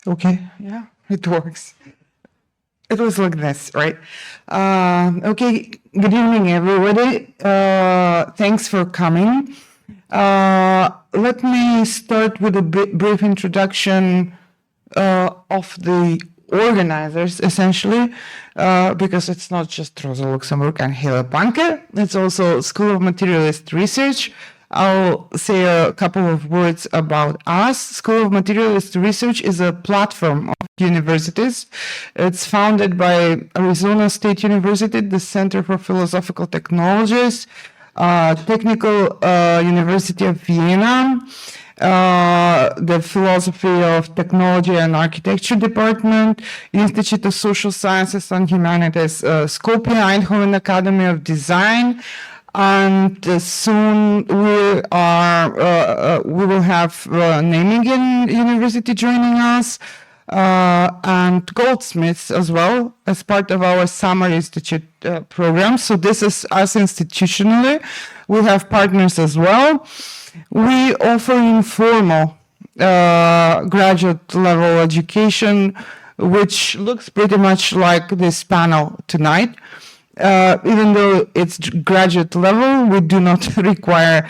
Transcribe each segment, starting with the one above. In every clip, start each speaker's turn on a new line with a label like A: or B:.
A: Okay, yeah, it works. It was like this, right? Okay, good evening, everybody. Thanks for coming. Let me start with a brief introduction of the organizers, essentially, because it's not just Rosa Luxemburg and Hela Panke, it's also School of Materialist Research. I'll say a couple of words about us. School of Materialist Research is a platform of universities. It's founded by Arizona State University, the Center for Philosophical Technologies, Technical University of Vienna, the Philosophy of Technology and Architecture Department, Institute of Social Sciences and Humanities, Skopje, Eindhoven Academy of Design, and soon we will have Nijmegen University joining us, and Goldsmiths as well as part of our Summer Institute program. So this is us institutionally. We have partners as well. We offer informal graduate level education, which looks pretty much like this panel tonight. Even though it's graduate level, we do not require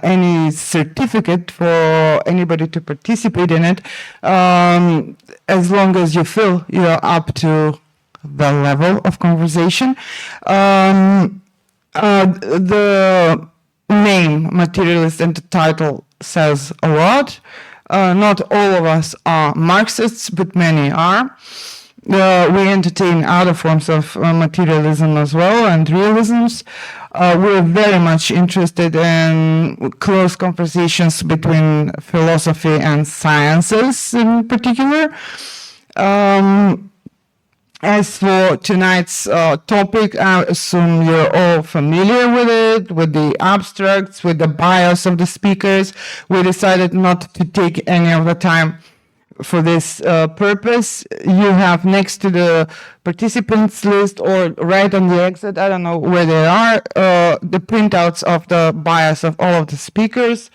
A: any certificate for anybody to participate in it, as long as you feel you're up to the level of conversation. The name materialist and the title says a lot. Not all of us are Marxists, but many are. We entertain other forms of materialism as well and realisms. We're very much interested in close conversations between philosophy and sciences in particular. As for tonight's topic, I assume you're all familiar with it, with the abstracts, with the bios of the speakers. We decided not to take any of the time for this purpose. You have next to the participants list or right on the exit, I don't know where they are, the printouts of the bios of all of the speakers.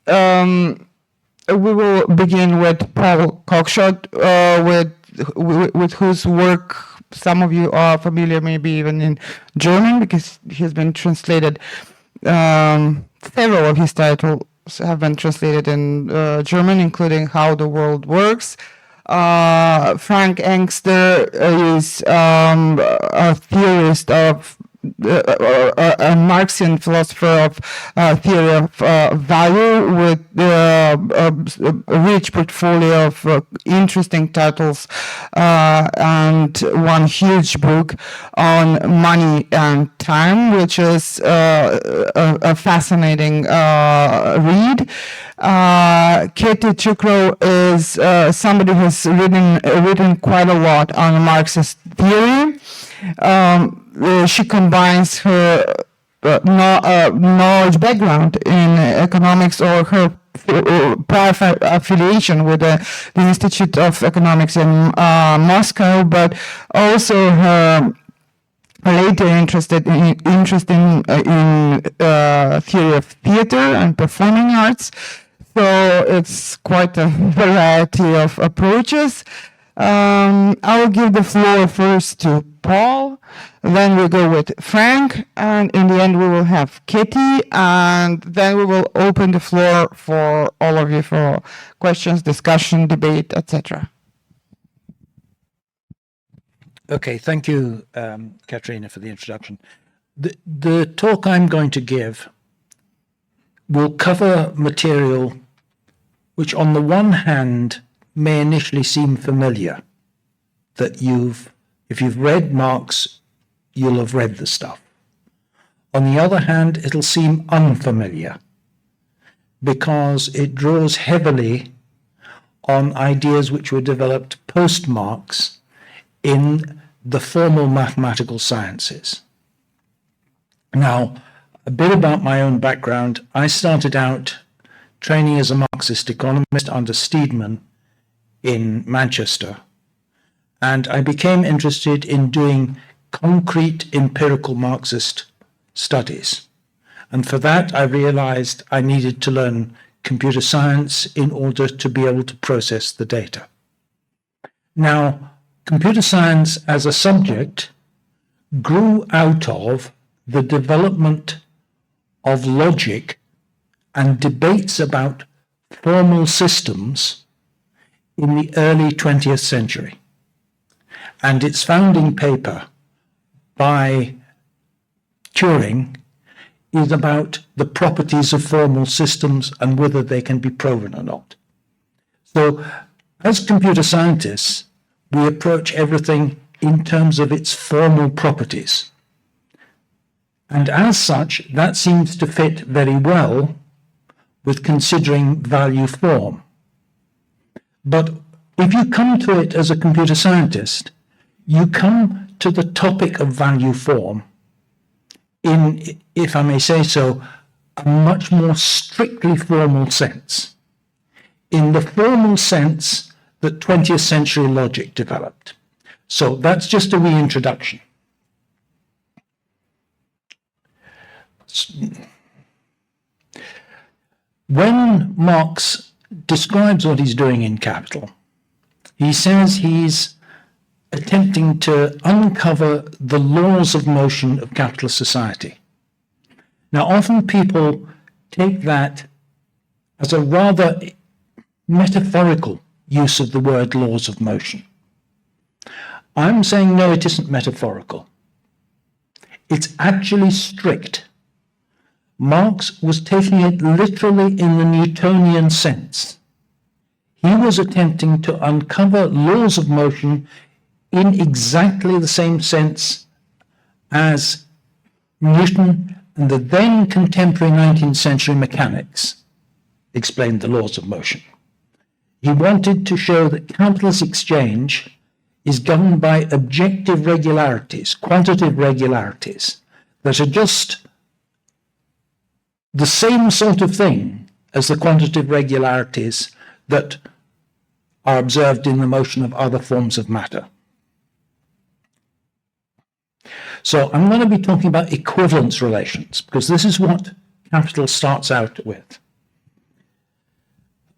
A: We will begin with Paul Cockshott, with whose work some of you are familiar, maybe even in German, because he has been translated, several of his titles have been translated in German, including How the World Works. Frank Engster is a theorist of a Marxian philosopher of theory of value with a rich portfolio of interesting titles and one huge book on money and time, which is a fascinating read. Katie Chukro is somebody who's written quite a lot on Marxist theory. She combines her knowledge background in economics or her prior affiliation with the Institute of Economics in Moscow, but also her later interest in theory of theater and performing arts. So it's quite a variety of approaches. I will give the floor first to Paul, then we'll go with Frank, and in the end we will have Kitty, and then we will open the floor for all of you for questions, discussion, debate, etc.
B: Okay, thank you, Katerina, for the introduction. The talk I'm going to give will cover material which on the one hand may initially seem familiar, that if you've read Marx, you'll have read the stuff. On the other hand, it'll seem unfamiliar because it draws heavily on ideas which were developed post-Marx in the formal mathematical sciences. Now, a bit about my own background. I started out training as a Marxist economist under Steedman in Manchester, and I became interested in doing concrete empirical Marxist studies. And for that, I realized I needed to learn computer science in order to be able to process the data. Now, computer science as a subject grew out of the development of logic and debates about formal systems in the early 20th century. And its founding paper by Turing is about the properties of formal systems and whether they can be proven or not. So, as computer scientists, we approach everything in terms of its formal properties. And as such, that seems to fit very well with considering value form. But if you come to it as a computer scientist, you come to the topic of value form in, if I may say so, a much more strictly formal sense. In the formal sense that 20th century logic developed. So that's just a reintroduction. When Marx describes what he's doing in Capital, he says he's attempting to uncover the laws of motion of capitalist society. Now, often people take that as a rather metaphorical use of the word laws of motion. I'm saying no, it isn't metaphorical. It's actually strict. Marx was taking it literally in the Newtonian sense. He was attempting to uncover laws of motion in exactly the same sense as Newton and the then contemporary 19th century mechanics explained the laws of motion. He wanted to show that capitalist exchange is governed by objective regularities, quantitative regularities, that are just the same sort of thing as the quantitative regularities that are observed in the motion of other forms of matter. So I'm going to be talking about equivalence relations, because this is what Capital starts out with.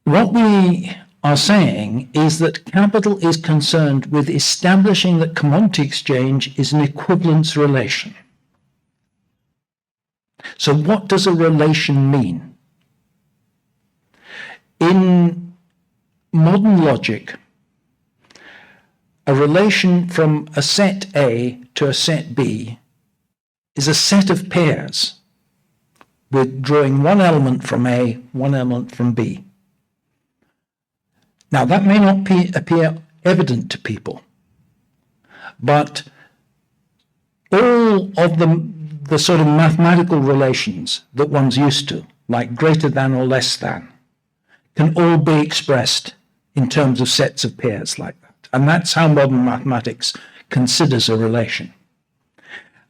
B: What we are saying is that Capital is concerned with establishing that commodity exchange is an equivalence relation. So what does a relation mean? In modern logic, a relation from a set A to a set B is a set of pairs with drawing one element from A, one element from B. Now, that may not appear evident to people, but all of the sort of mathematical relations that one's used to, like greater than or less than, can all be expressed in terms of sets of pairs like that. And that's how modern mathematics considers a relation.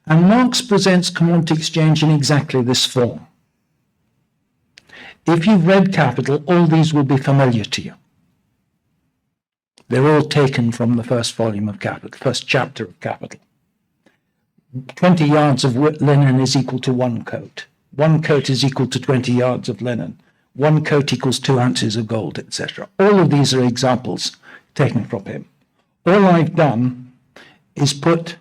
B: And Marx presents commodity exchange in exactly this form. If you've read Capital, all these will be familiar to you. They're all taken from the first volume of Capital, first chapter of Capital. 20 yards of linen is equal to 1 coat. 1 coat is equal to 20 yards of linen. 1 coat equals 2 ounces of gold, etc. All of these are examples taken from him. All I've done is put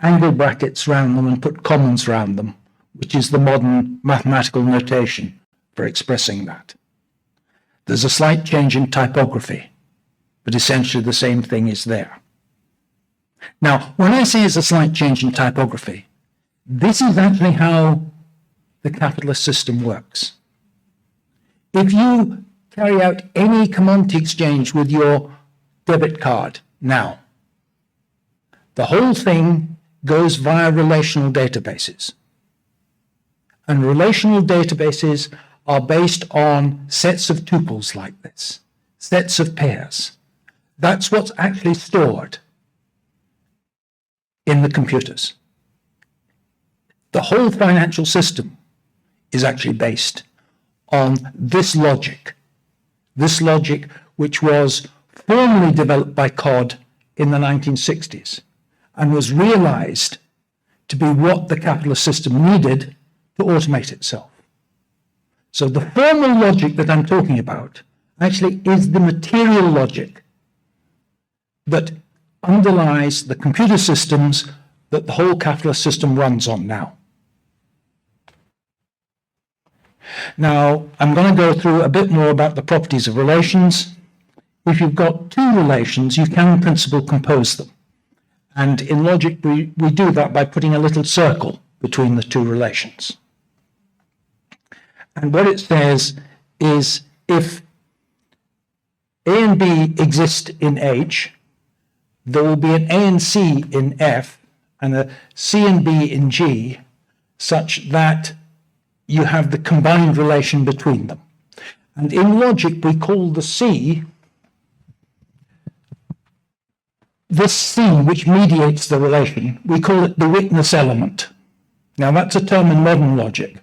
B: angle brackets around them and put commas around them, which is the modern mathematical notation for expressing that. There's a slight change in typography, but essentially the same thing is there. Now, when I say it's a slight change in typography, this is actually how the capitalist system works. If you carry out any commodity exchange with your debit card now, the whole thing goes via relational databases. And relational databases are based on sets of tuples like this, sets of pairs. That's what's actually stored in the computers. The whole financial system is actually based on this logic which was formally developed by Codd in the 1960s and was realized to be what the capitalist system needed to automate itself. So the formal logic that I'm talking about actually is the material logic that underlies the computer systems that the whole capitalist system runs on now. Now, I'm going to go through a bit more about the properties of relations. If you've got two relations, you can in principle compose them. And in logic, we do that by putting a little circle between the two relations. And what it says is if A and B exist in H, there will be an A and C in F and a C and B in G, such that you have the combined relation between them. And in logic, we call the C, this C which mediates the relation, we call it the witness element. Now that's a term in modern logic,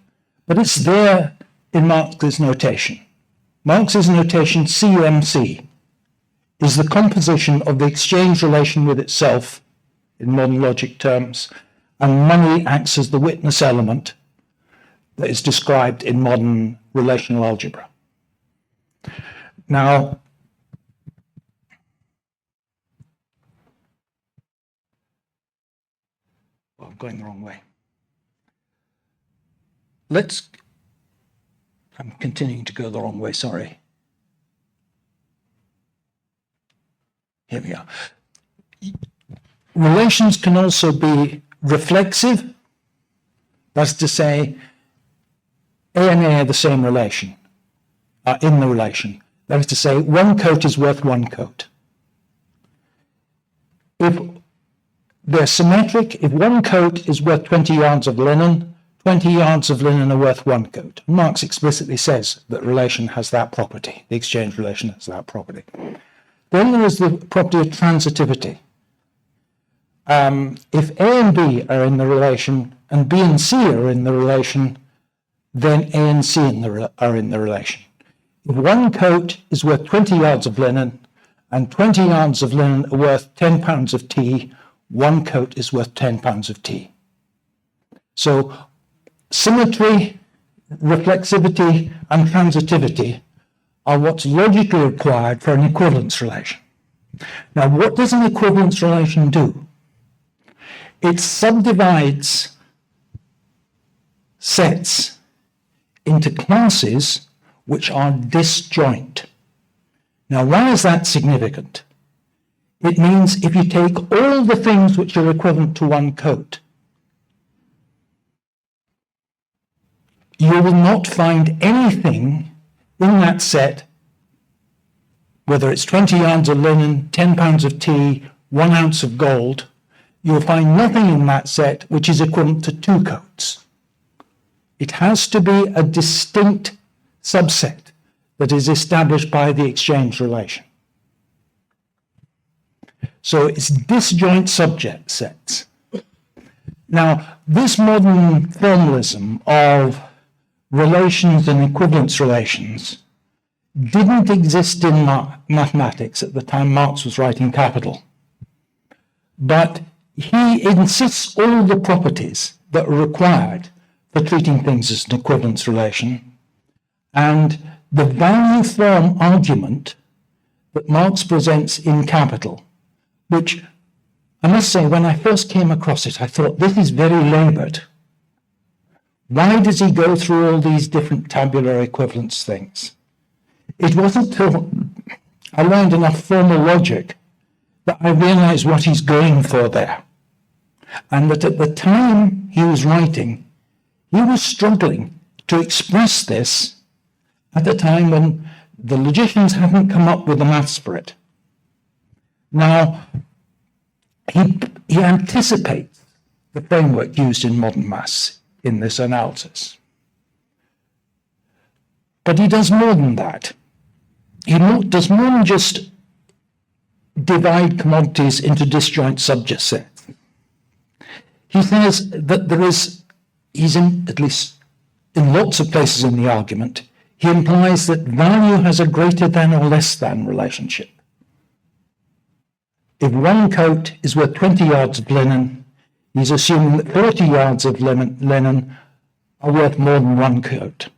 B: but it's there in Marx's notation. Marx's notation, CMC, is the composition of the exchange relation with itself, in modern logic terms, and money acts as the witness element that is described in modern relational algebra. Now, I'm going the wrong way. I'm continuing to go the wrong way, sorry. Here we are. Relations can also be reflexive. That's to say, A and A are the same relation, are in the relation. That is to say, one coat is worth one coat. If they're symmetric, if one coat is worth 20 yards of linen, 20 yards of linen are worth one coat. Marx explicitly says that relation has that property. The exchange relation has that property. Then there is the property of transitivity. If A and B are in the relation and B and C are in the relation, then A and C are in the relation. If one coat is worth 20 yards of linen and 20 yards of linen are worth 10 pounds of tea, one coat is worth 10 pounds of tea. So symmetry, reflexivity, and transitivity are what's logically required for an equivalence relation. Now, what does an equivalence relation do? It subdivides sets into classes which are disjoint. Now, why is that significant? It means if you take all the things which are equivalent to one coat, you will not find anything in that set, whether it's 20 yards of linen, 10 pounds of tea, 1 ounce of gold, you'll find nothing in that set which is equivalent to two coats. It has to be a distinct subset that is established by the exchange relation. So it's disjoint subject sets. Now, this modern formalism of relations and equivalence relations didn't exist in mathematics at the time Marx was writing Capital. But he insists all the properties that are required for treating things as an equivalence relation. And the value form argument that Marx presents in Capital, which I must say, when I first came across it, I thought, this is very labored. Why does he go through all these different tabular equivalence things? It wasn't until I learned enough formal logic that I realized what he's going for there. And that at the time he was writing, he was struggling to express this at a time when the logicians hadn't come up with the maths for it. Now, he anticipates the framework used in modern maths in this analysis. But he does more than that. He does more than just divide commodities into disjoint subject sets. He says that at least in lots of places in the argument, he implies that value has a greater than or less than relationship. If one coat is worth 20 yards of linen, he's assuming that 30 yards of linen are worth more than one coat.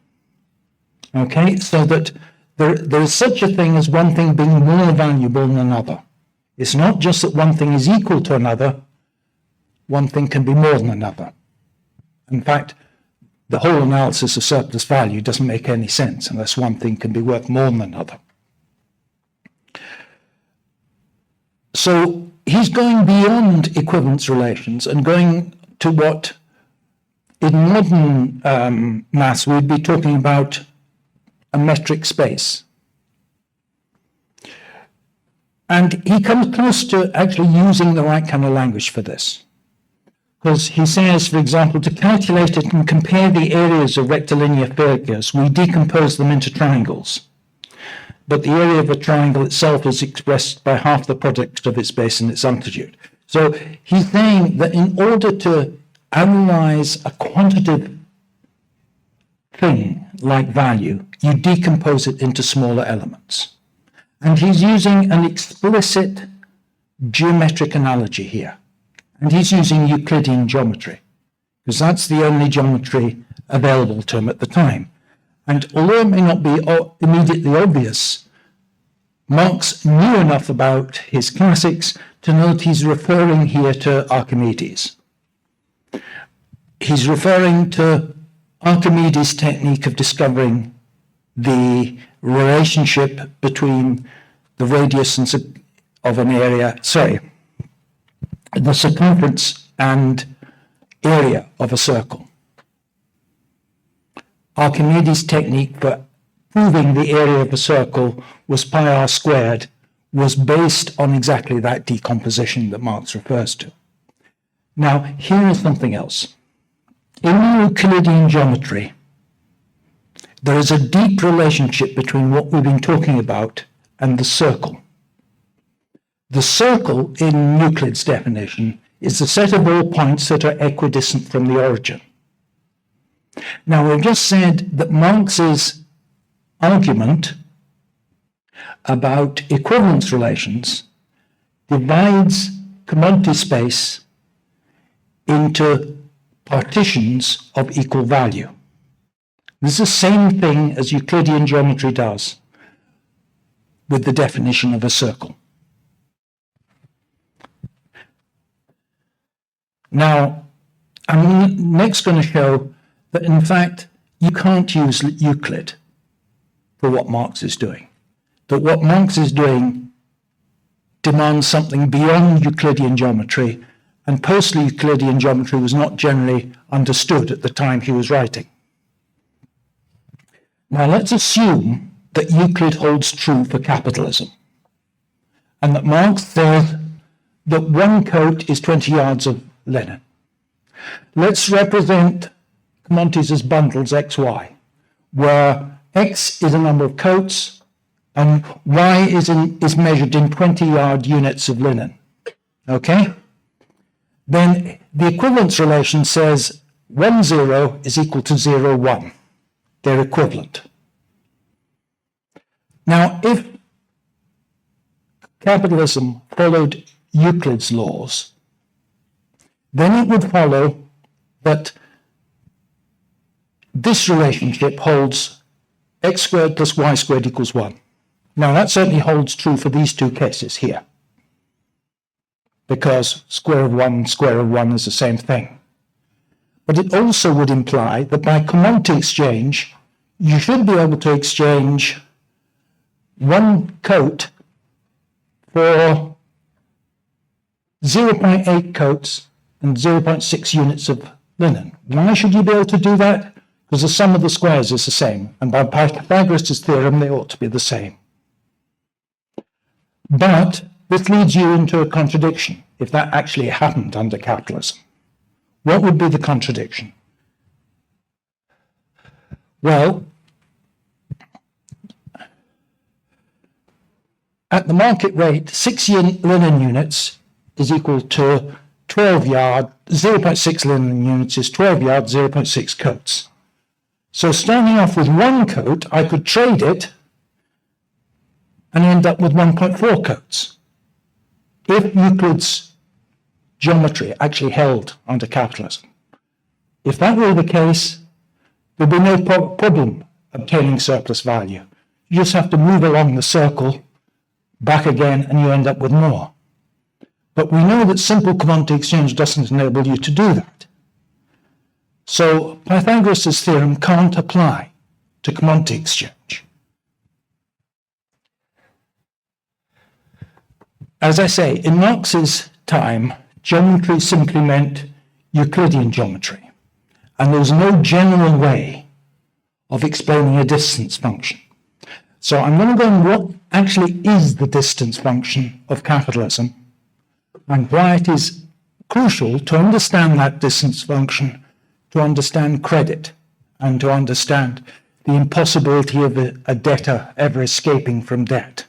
B: Okay, so that there is such a thing as one thing being more valuable than another. It's not just that one thing is equal to another, one thing can be more than another. In fact, the whole analysis of surplus value doesn't make any sense unless one thing can be worth more than another. So he's going beyond equivalence relations and going to what in modern maths we'd be talking about a metric space. And he comes close to actually using the right kind of language for this. Because he says, for example, to calculate it and compare the areas of rectilinear figures, we decompose them into triangles. But the area of a triangle itself is expressed by half the product of its base and its amplitude. So he's saying that in order to analyze a quantitative thing like value, you decompose it into smaller elements. And he's using an explicit geometric analogy here. And he's using Euclidean geometry, because that's the only geometry available to him at the time. And although it may not be immediately obvious, Marx knew enough about his classics to know that he's referring here to Archimedes. He's referring to Archimedes' technique of discovering the relationship between the radius and of an area, the circumference and area of a circle. Archimedes' technique for proving the area of a circle was pi r squared, was based on exactly that decomposition that Marx refers to. Now, here is something else. In Euclidean geometry, there is a deep relationship between what we've been talking about and the circle. The circle, in Euclid's definition, is the set of all points that are equidistant from the origin. Now, we've just said that Marx's argument about equivalence relations divides commodity space into partitions of equal value. This is the same thing as Euclidean geometry does with the definition of a circle. Now, I'm next going to show that, in fact, you can't use Euclid for what Marx is doing. That what Marx is doing demands something beyond Euclidean geometry, and post-Euclidean geometry was not generally understood at the time he was writing. Now, let's assume that Euclid holds true for capitalism, and that Marx says that one coat is 20 yards of linen. Let's represent commodities as bundles X, Y, where X is a number of coats and Y is measured in 20-yard units of linen. Okay? Then the equivalence relation says 1, 0 is equal to 0, 1. They're equivalent. Now, if capitalism followed Euclid's laws, then it would follow that this relationship holds x squared plus y squared equals 1. Now, that certainly holds true for these two cases here, because square of 1 and square of 1 is the same thing. But it also would imply that by commodity exchange, you should be able to exchange one coat for 0.8 coats and 0.6 units of linen. Why should you be able to do that? Because the sum of the squares is the same, and by Pythagoras' theorem, they ought to be the same. But this leads you into a contradiction, if that actually happened under capitalism. What would be the contradiction? Well, at the market rate, 6 linen units is equal to 12 yard, 0.6 linen units is 12 yards, 0.6 coats. So starting off with one coat, I could trade it and end up with 1.4 coats. If Euclid's geometry actually held under capitalism. If that were the case, there'd be no problem obtaining surplus value. You just have to move along the circle, back again, and you end up with more. But we know that simple commodity exchange doesn't enable you to do that. So Pythagoras' theorem can't apply to commodity exchange. As I say, in Marx's time, geometry simply meant Euclidean geometry, and there was no general way of explaining a distance function. So I'm going to go on what actually is the distance function of capitalism and why it is crucial to understand that distance function, to understand credit, and to understand the impossibility of a debtor ever escaping from debt.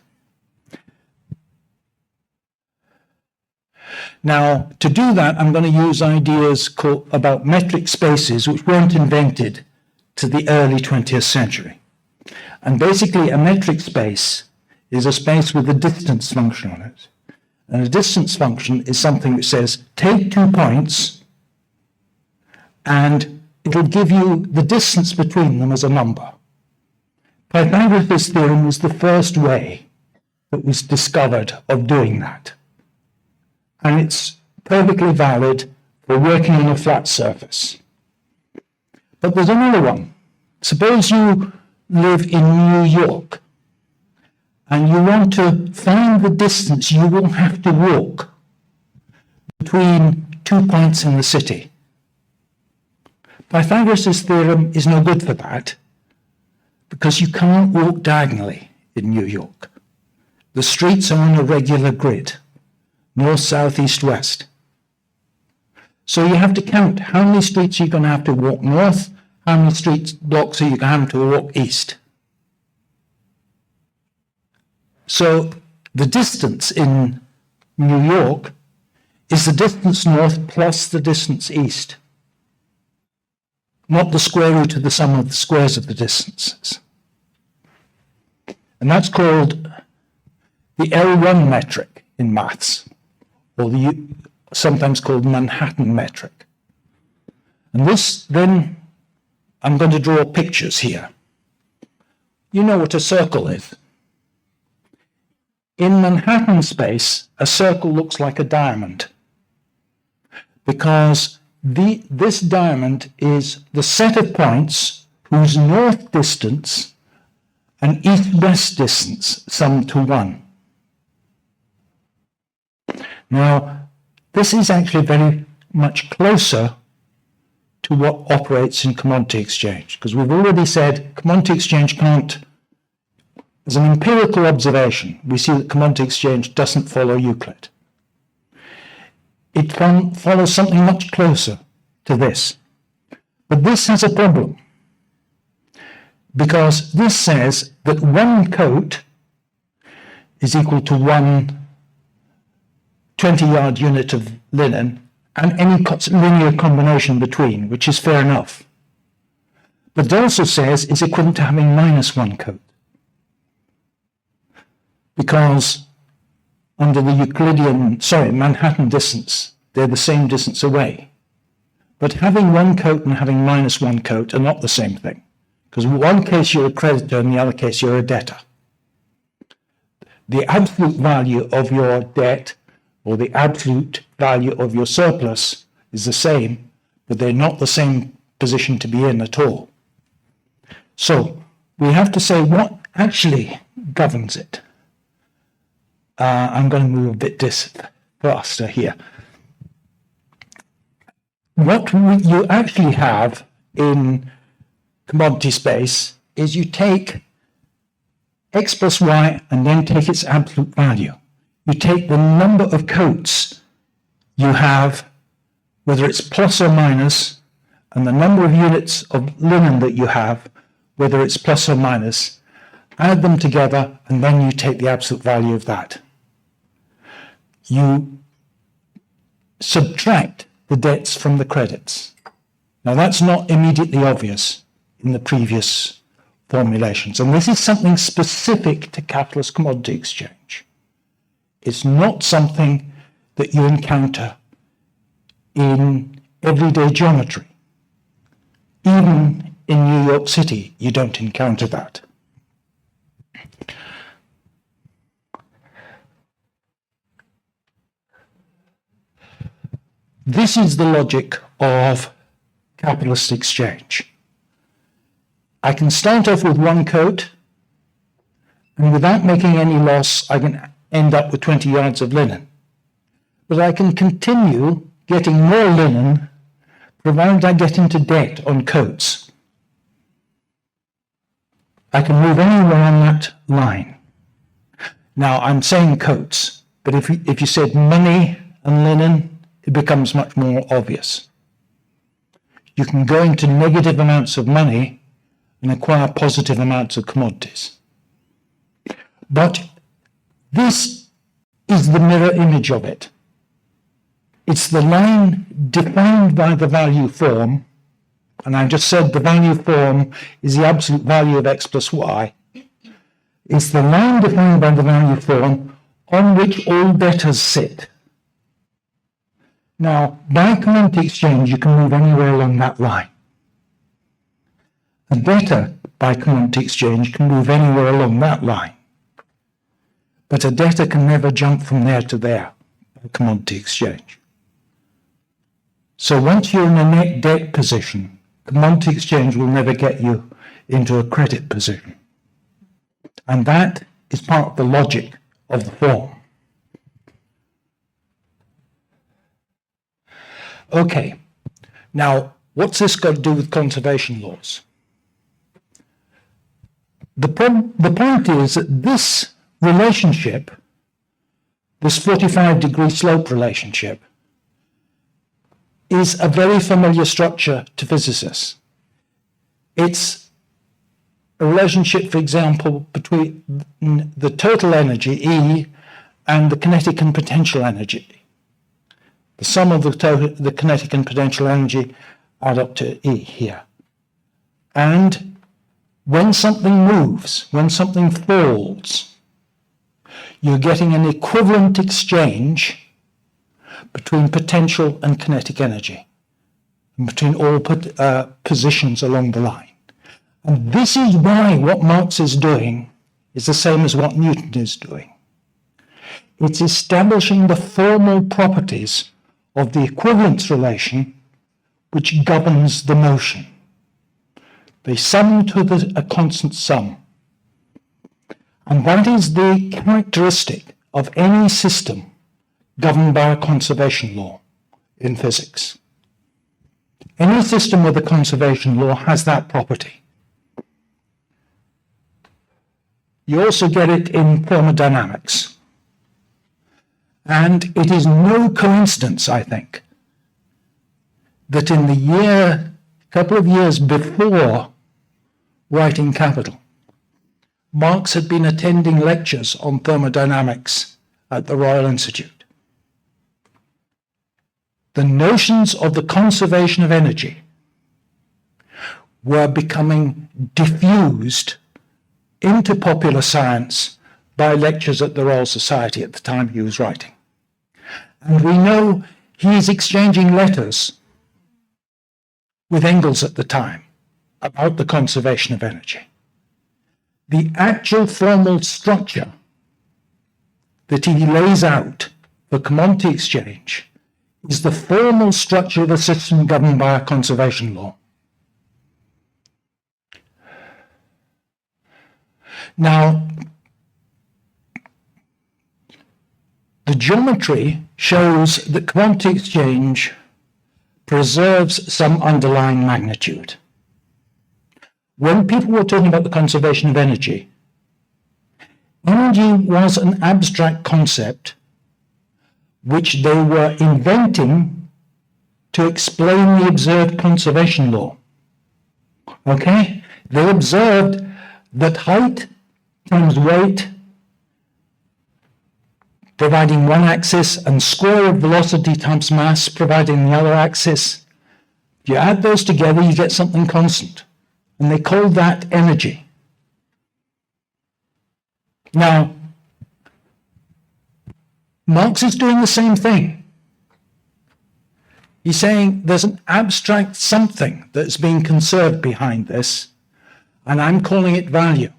B: Now, to do that, I'm going to use ideas about metric spaces, which weren't invented to the early 20th century. And basically, a metric space is a space with a distance function on it. And a distance function is something that says, take 2 points, and it'll give you the distance between them as a number. Pythagoras' theorem was the first way that was discovered of doing that. And it's perfectly valid for working on a flat surface. But there's another one. Suppose you live in New York and you want to find the distance you will have to walk between 2 points in the city. Pythagoras' theorem is no good for that because you can't walk diagonally in New York. The streets are on a regular grid. North, south, east, west. So you have to count how many streets you're going to have to walk north, how many street blocks are you going to have to walk east. So the distance in New York is the distance north plus the distance east, not the square root of the sum of the squares of the distances. And that's called the L1 metric in maths, or sometimes called Manhattan metric. And this, then, I'm going to draw pictures here. You know what a circle is. In Manhattan space, a circle looks like a diamond because this diamond is the set of points whose north distance and east-west distance sum to 1. Now, this is actually very much closer to what operates in commodity exchange, because we've already said commodity exchange can't, as an empirical observation, we see that commodity exchange doesn't follow Euclid. It follows something much closer to this. But this has a problem, because this says that 1 coat is equal to 1 20-yard unit of linen and any linear combination between, which is fair enough. But it also says it's equivalent to having -1 coat, because under the Manhattan distance, they're the same distance away. But having 1 coat and having -1 coat are not the same thing, because in one case you're a creditor, in the other case you're a debtor. The absolute value of your debt or the absolute value of your surplus is the same, but they're not the same position to be in at all. So we have to say what actually governs it. I'm going to move a bit faster here. What you actually have in commodity space is you take x plus y and then take its absolute value. You take the number of coats you have, whether it's plus or minus, and the number of units of linen that you have, whether it's plus or minus, add them together, and then you take the absolute value of that. You subtract the debts from the credits. Now, that's not immediately obvious in the previous formulations, and this is something specific to capitalist commodity exchange. It's not something that you encounter in everyday geometry, even in New York City, you don't encounter that. This is the logic of capitalist exchange. I can start off with one coat, and without making any loss, I can end up with 20 yards of linen. But I can continue getting more linen, provided I get into debt on coats. I can move anywhere on that line. Now, I'm saying coats, but if you said money and linen, it becomes much more obvious. You can go into negative amounts of money and acquire positive amounts of commodities. But this is the mirror image of it. It's the line defined by the value form, and I just said the value form is the absolute value of x plus y. It's the line defined by the value form on which all debtors sit. Now, by commodity exchange, you can move anywhere along that line. A debtor, by commodity exchange, can move anywhere along that line. But a debtor can never jump from there to there by commodity exchange. So once you're in a net debt position, commodity exchange will never get you into a credit position. And that is part of the logic of the form. Okay, now what's this got to do with conservation laws? The point is that this relationship, this 45-degree slope relationship, is a very familiar structure to physicists. It's a relationship, for example, between the total energy, E, and the kinetic and potential energy. The sum of the kinetic and potential energy add up to E here. And when something moves, when something falls, you're getting an equivalent exchange between potential and kinetic energy, and between all positions along the line. And this is why what Marx is doing is the same as what Newton is doing. It's establishing the formal properties of the equivalence relation which governs the motion. They sum to a constant sum. And that is the characteristic of any system governed by a conservation law in physics. Any system with a conservation law has that property. You also get it in thermodynamics. And it is no coincidence, I think, that in the couple of years before writing Capital, Marx had been attending lectures on thermodynamics at the Royal Institute. The notions of the conservation of energy were becoming diffused into popular science by lectures at the Royal Society at the time he was writing. And we know he is exchanging letters with Engels at the time about the conservation of energy. The actual formal structure that he lays out for commodity exchange is the formal structure of a system governed by a conservation law. Now, the geometry shows that commodity exchange preserves some underlying magnitude. When people were talking about the conservation of energy, energy was an abstract concept which they were inventing to explain the observed conservation law. Okay? They observed that height times weight, providing one axis, and square of velocity times mass, providing the other axis. If you add those together, you get something constant. And they called that energy. Now, Marx is doing the same thing. He's saying there's an abstract something that's being conserved behind this, and I'm calling it value.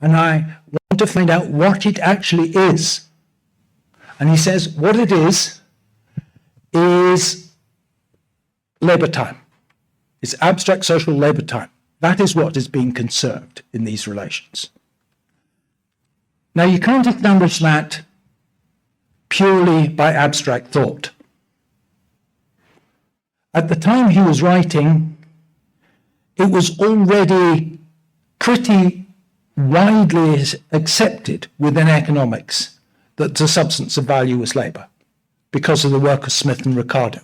B: And I want to find out what it actually is. And he says what it is labor time. It's abstract social labor time. That is what is being conserved in these relations. Now, you can't establish that purely by abstract thought. At the time he was writing, it was already pretty widely accepted within economics that the substance of value was labor, because of the work of Smith and Ricardo.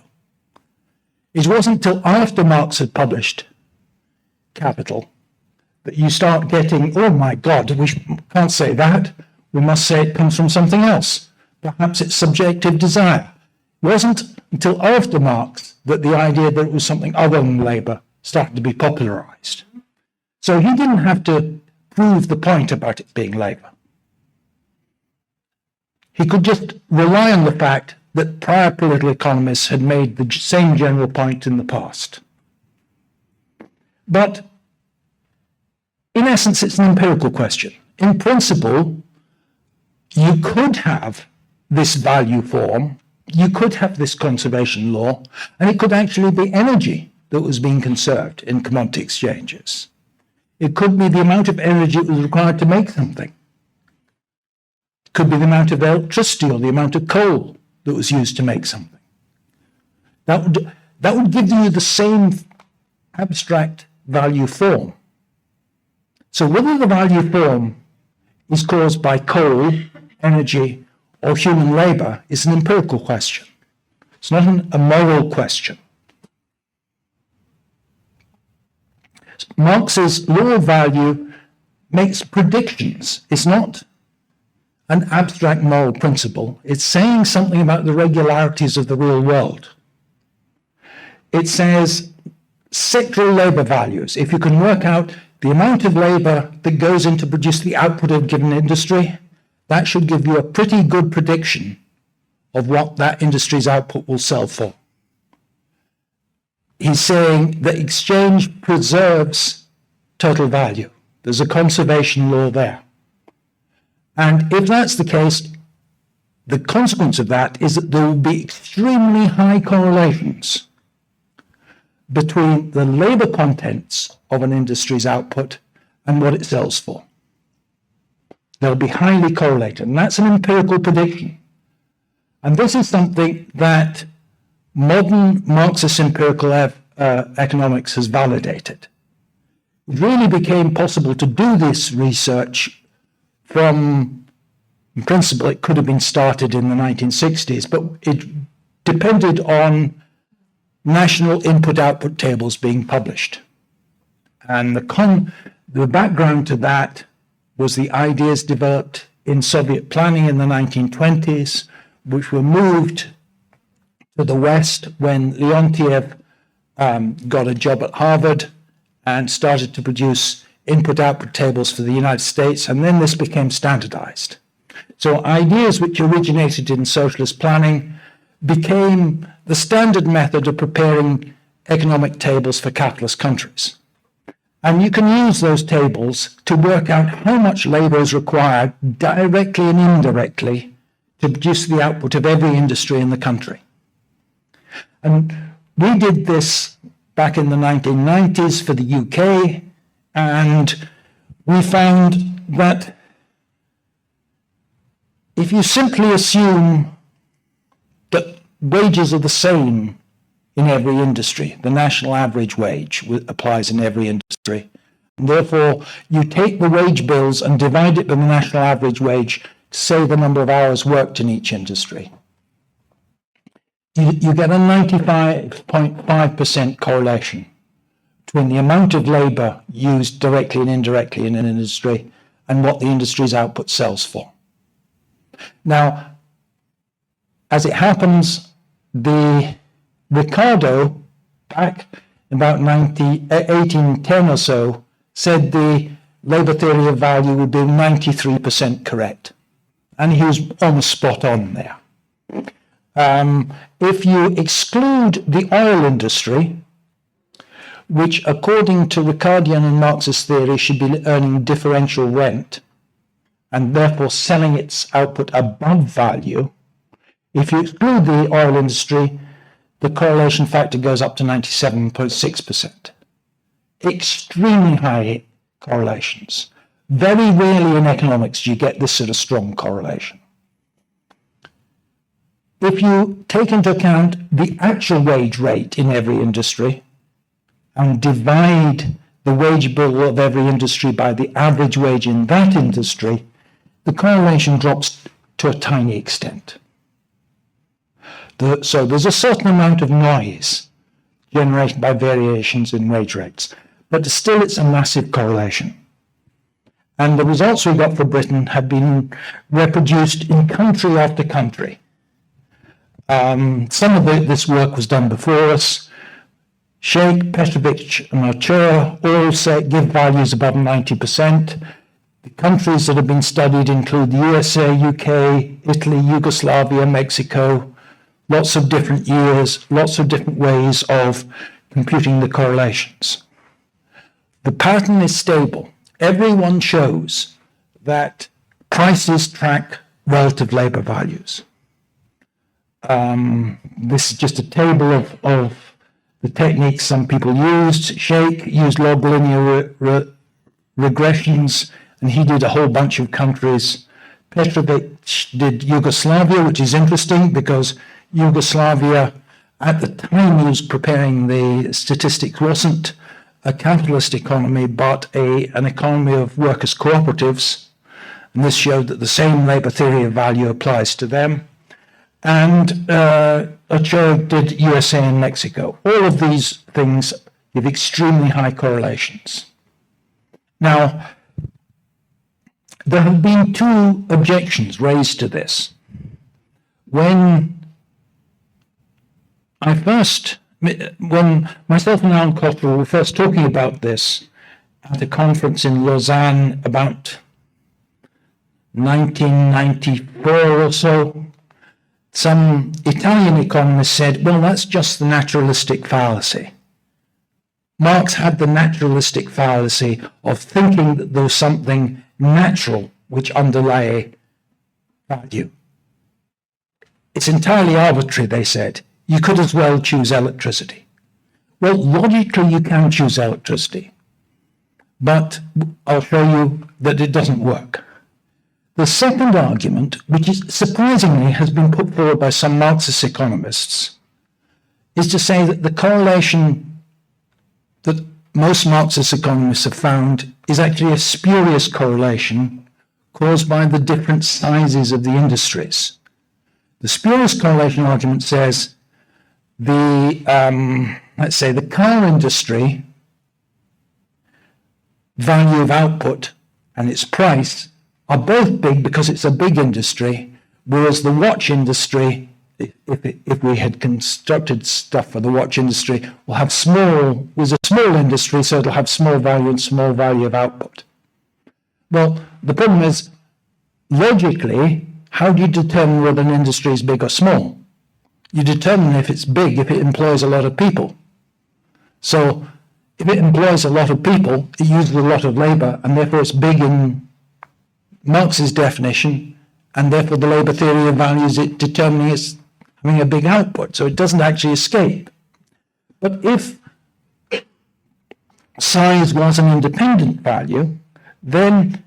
B: It wasn't until after Marx had published Capital that you start getting, oh my God, we can't say that. We must say it comes from something else. Perhaps it's subjective desire. It wasn't until after Marx that the idea that it was something other than labor started to be popularized. So he didn't have to prove the point about it being labor. He could just rely on the fact that prior political economists had made the same general point in the past. But in essence, it's an empirical question. In principle, you could have this value form, you could have this conservation law, and it could actually be energy that was being conserved in commodity exchanges. It could be the amount of energy that was required to make something. It could be the amount of electricity or the amount of coal that was used to make something. That would give you the same abstract value form. So whether the value form is caused by coal, energy, or human labor is an empirical question. It's not a moral question. Marx's law of value makes predictions. It's not an abstract moral principle. It's saying something about the regularities of the real world. It says sectoral labor values. If you can work out the amount of labor that goes in to produce the output of a given industry, that should give you a pretty good prediction of what that industry's output will sell for. He's saying that exchange preserves total value. There's a conservation law there. And if that's the case, the consequence of that is that there will be extremely high correlations between the labor contents of an industry's output and what it sells for. They'll be highly correlated, and that's an empirical prediction. And this is something that modern Marxist empirical economics has validated. It really became possible to do this research from, in principle, it could have been started in the 1960s, but it depended on national input-output tables being published. And the background to that was the ideas developed in Soviet planning in the 1920s, which were moved to the West when Leontiev got a job at Harvard and started to produce input-output tables for the United States, and then this became standardized. So ideas which originated in socialist planning became the standard method of preparing economic tables for capitalist countries. And you can use those tables to work out how much labor is required directly and indirectly to produce the output of every industry in the country. And we did this back in the 1990s for the UK, and we found that if you simply assume that wages are the same in every industry, the national average wage applies in every industry, and therefore you take the wage bills and divide it by the national average wage to say the number of hours worked in each industry. You get a 95.5% correlation between the amount of labor used directly and indirectly in an industry and what the industry's output sells for. Now, as it happens, the Ricardo, back about 1810 or so, said the labor theory of value would be 93% correct. And he was almost spot on there. If you exclude the oil industry, which according to Ricardian and Marxist theory should be earning differential rent and therefore selling its output above value, if you exclude the oil industry, the correlation factor goes up to 97.6%. Extremely high correlations. Very rarely in economics do you get this sort of strong correlation. If you take into account the actual wage rate in every industry and divide the wage bill of every industry by the average wage in that industry, the correlation drops to a tiny extent. So there's a certain amount of noise generated by variations in wage rates, but still it's a massive correlation. And the results we got for Britain have been reproduced in country after country. Some of this work was done before us. Sheikh, Petrovic, and Archer all give values above 90%. The countries that have been studied include the USA, UK, Italy, Yugoslavia, Mexico, lots of different years, lots of different ways of computing the correlations. The pattern is stable. Everyone shows that prices track relative labor values. This is just a table of the techniques some people used. Sheikh used log linear regressions, and he did a whole bunch of countries. Petrovic did Yugoslavia, which is interesting because Yugoslavia, at the time he was preparing the statistics, wasn't a capitalist economy, but an economy of workers' cooperatives. And this showed that the same labor theory of value applies to them. And Ochoa did USA and Mexico. All of these things give extremely high correlations. Now, there have been two objections raised to this. When myself and Alan Cottrell were first talking about this at a conference in Lausanne about 1994 or so, some Italian economists said, well, that's just the naturalistic fallacy. Marx had the naturalistic fallacy of thinking that there was something natural which underlay value. It's entirely arbitrary, they said. You could as well choose electricity. Well, logically, you can choose electricity, but I'll show you that it doesn't work. The second argument, which is surprisingly has been put forward by some Marxist economists, is to say that the correlation that most Marxist economists have found is actually a spurious correlation caused by the different sizes of the industries. The spurious correlation argument says let's say the car industry value of output and its price are both big because it's a big industry, whereas the watch industry, if we had constructed stuff for the watch industry, was a small industry, so it'll have small value and small value of output. Well, the problem is, logically, how do you determine whether an industry is big or small? You determine if it's big if it employs a lot of people. So if it employs a lot of people, it uses a lot of labor, and therefore it's big in Marx's definition, and therefore the labor theory of values it determining it's having a big output, so it doesn't actually escape. But if size was an independent value, then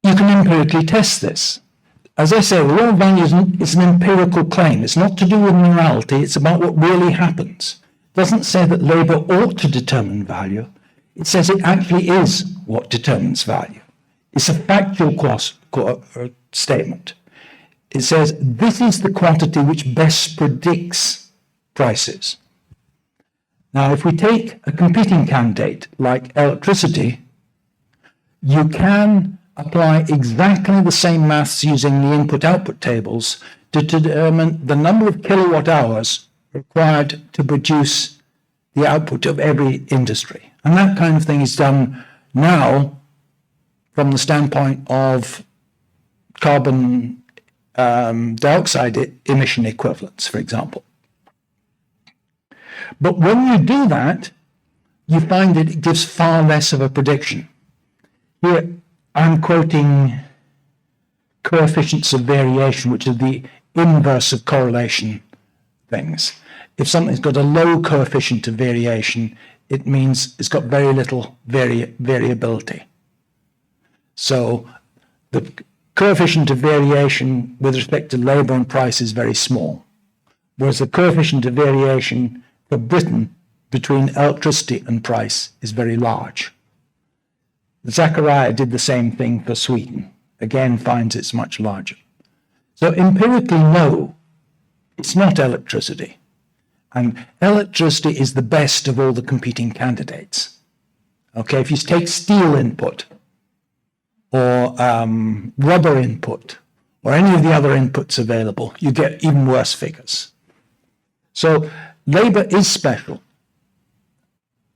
B: you can empirically test this. As I say, the law of value is an empirical claim. It's not to do with morality. It's about what really happens. It doesn't say that labor ought to determine value. It says it actually is what determines value. It's a factual statement. It says this is the quantity which best predicts prices. Now, if we take a competing candidate like electricity, you can apply exactly the same maths using the input-output tables to determine the number of kilowatt hours required to produce the output of every industry. And that kind of thing is done now from the standpoint of carbon dioxide emission equivalents, for example. But when you do that, you find that it gives far less of a prediction. Here, I'm quoting coefficients of variation, which are the inverse of correlation things. If something's got a low coefficient of variation, it means it's got very little variability. So the coefficient of variation with respect to labour and price is very small, whereas the coefficient of variation for Britain between electricity and price is very large. Zachariah did the same thing for Sweden, again finds it's much larger. So empirically, no, it's not electricity. And electricity is the best of all the competing candidates. Okay, if you take steel input or rubber input or any of the other inputs available, you get even worse figures. So labour is special.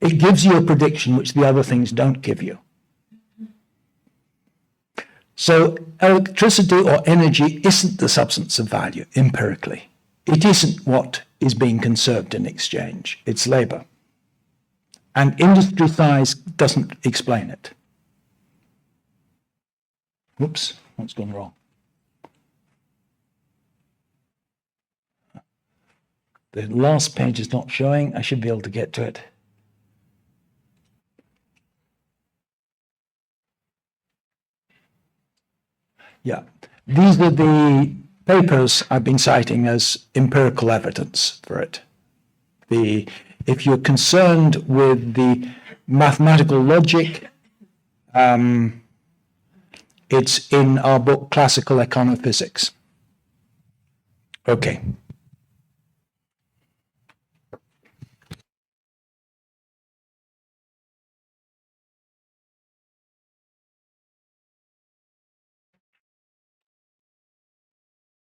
B: It gives you a prediction which the other things don't give you. So electricity or energy isn't the substance of value empirically. It isn't what is being conserved in exchange. It's labour. And industry size doesn't explain it. Whoops, what's gone wrong? The last page is not showing. I should be able to get to it. Yeah, these are the papers I've been citing as empirical evidence for it. If you're concerned with the mathematical logic, it's in our book, Classical Econophysics. Okay.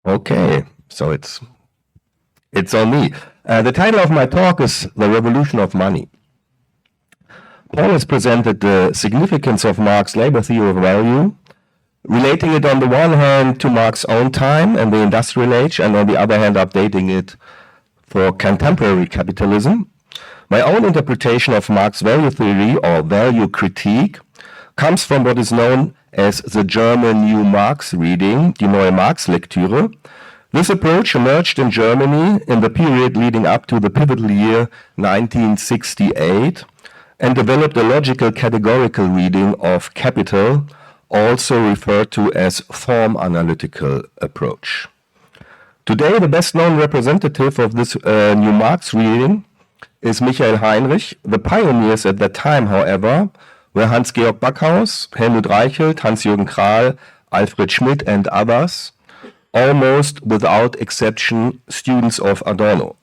C: Okay, so it's on me. The title of my talk is The Revolution of Money. Paul has presented the significance of Marx's labor theory of value, relating it on the one hand to Marx's own time and the industrial age, and on the other hand updating it for contemporary capitalism. My own interpretation of Marx's value theory or value critique comes from what is known as the German New Marx reading, die Neue Marx-Lektüre. This approach emerged in Germany in the period leading up to the pivotal year 1968 and developed a logical categorical reading of capital, also referred to as form analytical approach. Today, the best known representative of this New Marx reading is Michael Heinrich. The pioneers at that time, however, were Hans-Georg Backhaus, Helmut Reichelt, Hans-Jürgen Krahl, Alfred Schmidt, and others, almost without exception students of Adorno.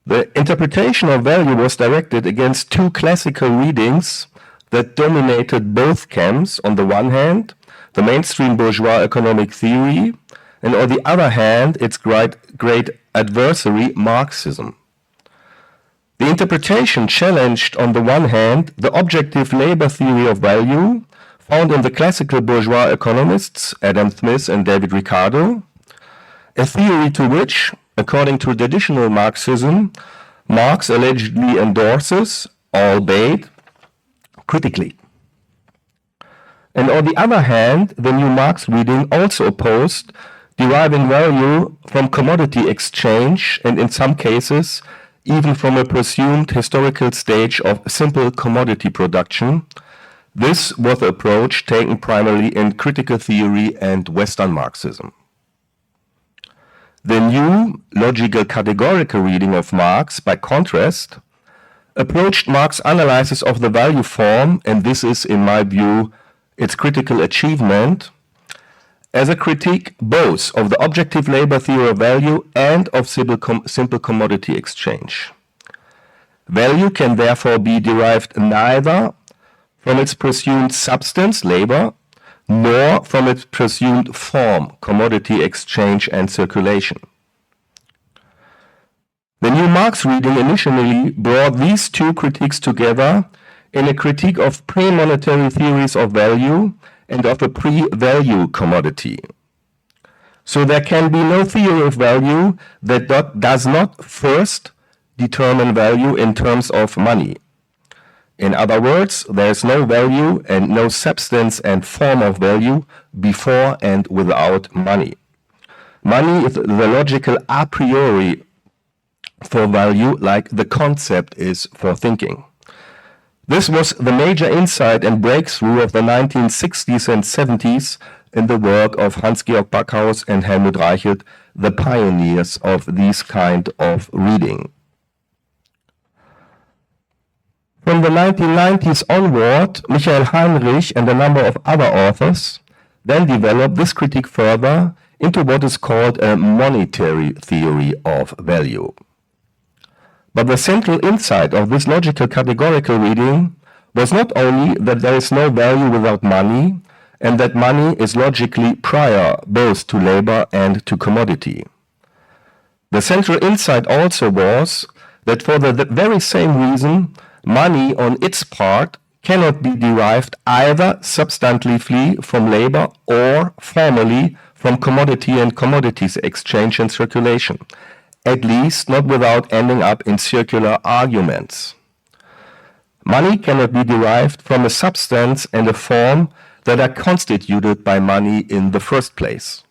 C: The interpretation of value was directed against two classical readings that dominated both camps. On the one hand, the mainstream bourgeois economic theory, and on the other hand, its great adversary, Marxism. The interpretation challenged, on the one hand, the objective labor theory of value found in the classical bourgeois economists Adam Smith and David Ricardo, a theory to which, according to traditional Marxism, Marx allegedly endorses, albeit critically. And on the other hand, the New Marx reading also opposed deriving value from commodity exchange and in some cases even from a presumed historical stage of simple commodity production. This was the approach taken primarily in critical theory and Western Marxism. The new logical categorical reading of Marx, by contrast, approached Marx's analysis of the value form, and this is, in my view, its critical achievement, as a critique both of the objective labor theory of value and of simple commodity exchange. Value can therefore be derived neither from its presumed substance, labor, nor from its presumed form, commodity exchange and circulation. The New Marx reading initially brought these two critiques together in a critique of pre-monetary theories of value and of a pre-value commodity. So there can be no theory of value that does not first determine value in terms of money. In other words, there is no value and no substance and form of value before and without money. Money is the logical a priori for value, like the concept is for thinking. This was the major insight and breakthrough of the 1960s and 70s in the work of Hans-Georg Backhaus and Helmut Reichelt, the pioneers of this kind of reading. From the 1990s onward, Michael Heinrich and a number of other authors then developed this critique further into what is called a monetary theory of value. But the central insight of this logical categorical reading was not only that there is no value without money, and that money is logically prior both to labor and to commodity. The central insight also was that for the very same reason, money on its part cannot be derived either substantively from labor or formally from commodity and commodities exchange and circulation, at least not without ending up in circular arguments. Money cannot be derived from a substance and a form that are constituted by money in the first place.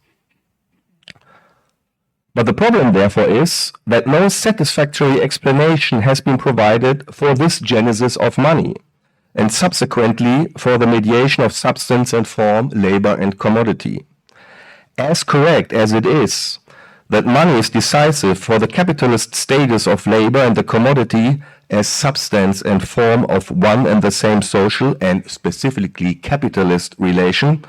C: But the problem, therefore, is that no satisfactory explanation has been provided for this genesis of money, and subsequently for the mediation of substance and form, labor and commodity. As correct as it is that money is decisive for the capitalist status of labor and the commodity as substance and form of one and the same social and specifically capitalist relation,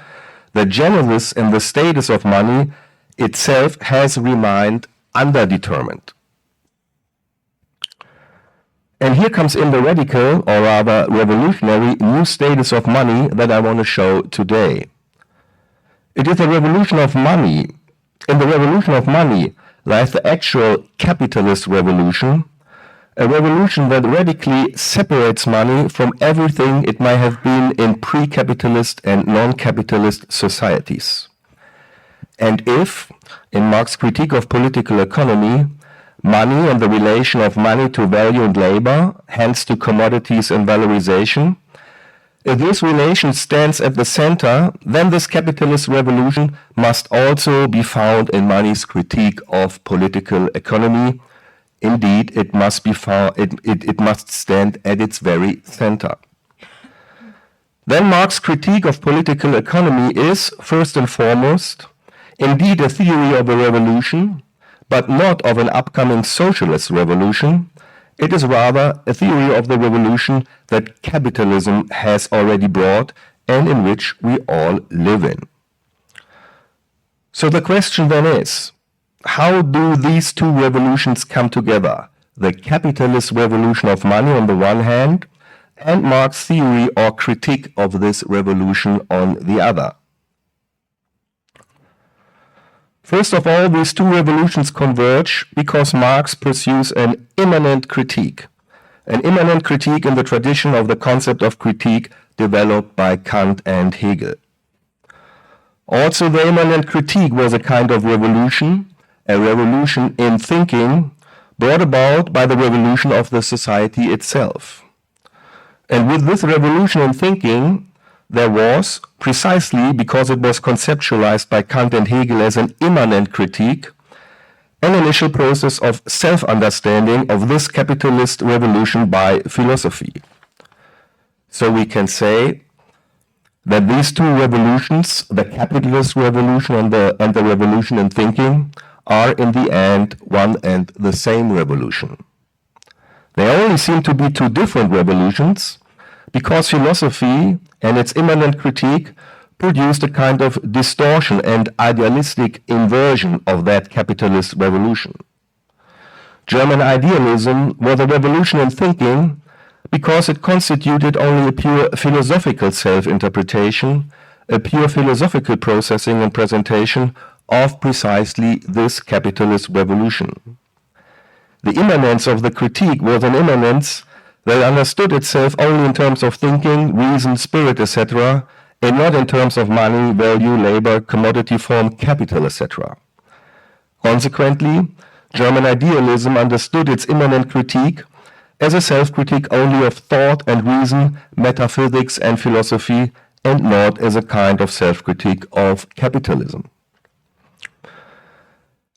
C: the genesis and the status of money itself has remained underdetermined. And here comes in the radical, or rather revolutionary, new status of money that I want to show today. It is a revolution of money. In the revolution of money lies the actual capitalist revolution, a revolution that radically separates money from everything it might have been in pre-capitalist and non-capitalist societies. And if, in Marx's critique of political economy, money and the relation of money to value and labor, hence to commodities and valorization, if this relation stands at the center, then this capitalist revolution must also be found in money's critique of political economy. Indeed, it must be found, it must stand at its very center. Then Marx's critique of political economy is, first and foremost, indeed a theory of a revolution, but not of an upcoming socialist revolution. It is rather a theory of the revolution that capitalism has already brought and in which we all live in. So the question then is, how do these two revolutions come together? The capitalist revolution of money on the one hand, and Marx's theory or critique of this revolution on the other. First of all, these two revolutions converge because Marx pursues an immanent critique in the tradition of the concept of critique developed by Kant and Hegel. Also, the immanent critique was a kind of revolution, a revolution in thinking brought about by the revolution of the society itself. And with this revolution in thinking, there was, precisely because it was conceptualized by Kant and Hegel as an immanent critique, an initial process of self-understanding of this capitalist revolution by philosophy. So we can say that these two revolutions, the capitalist revolution and the revolution in thinking, are in the end one and the same revolution. They only seem to be two different revolutions because philosophy and its immanent critique produced a kind of distortion and idealistic inversion of that capitalist revolution. German idealism was a revolution in thinking because it constituted only a pure philosophical self-interpretation, a pure philosophical processing and presentation of precisely this capitalist revolution. The immanence of the critique was an immanence that understood itself only in terms of thinking, reason, spirit, etc., and not in terms of money, value, labor, commodity form, capital, etc. Consequently, German idealism understood its immanent critique as a self-critique only of thought and reason, metaphysics and philosophy, and not as a kind of self-critique of capitalism.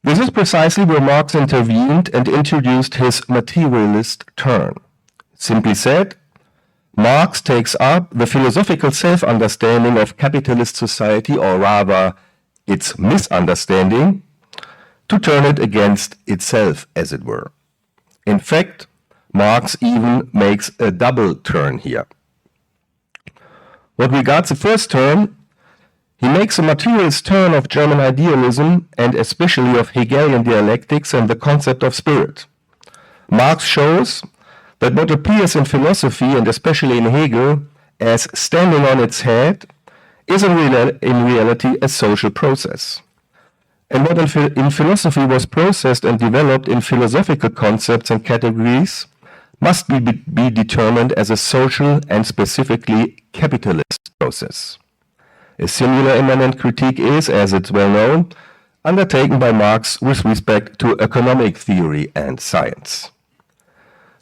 C: This is precisely where Marx intervened and introduced his materialist turn. Simply said, Marx takes up the philosophical self-understanding of capitalist society, or rather its misunderstanding, to turn it against itself, as it were. In fact, Marx even makes a double turn here. What regards the first turn, he makes a materialist turn of German idealism and especially of Hegelian dialectics and the concept of spirit. Marx shows that what appears in philosophy and especially in Hegel as standing on its head is in reality a social process. And what in philosophy was processed and developed in philosophical concepts and categories must be determined as a social and specifically capitalist process. A similar immanent critique is, as it's well known, undertaken by Marx with respect to economic theory and science.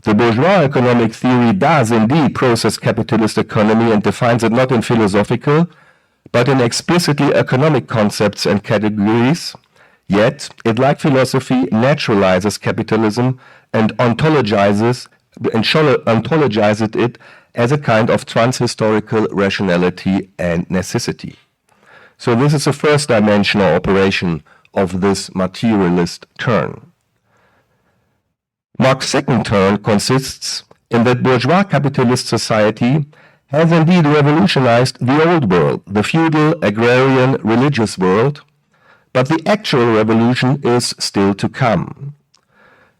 C: The bourgeois economic theory does indeed process capitalist economy and defines it not in philosophical, but in explicitly economic concepts and categories, yet it, like philosophy, naturalizes capitalism and ontologizes it as a kind of transhistorical rationality and necessity. So this is the first dimension or operation of this materialist turn. Marx's second turn consists in that bourgeois capitalist society has indeed revolutionized the old world, the feudal, agrarian, religious world, but the actual revolution is still to come.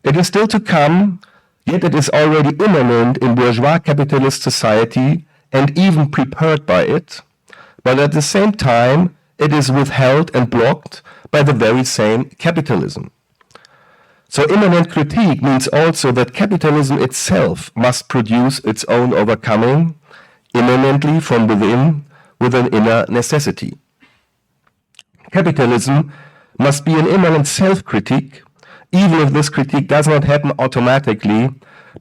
C: It is still to come, yet it is already immanent in bourgeois capitalist society and even prepared by it, but at the same time it is withheld and blocked by the very same capitalism. So immanent critique means also that capitalism itself must produce its own overcoming, immanently from within, with an inner necessity. Capitalism must be an immanent self-critique, even if this critique does not happen automatically,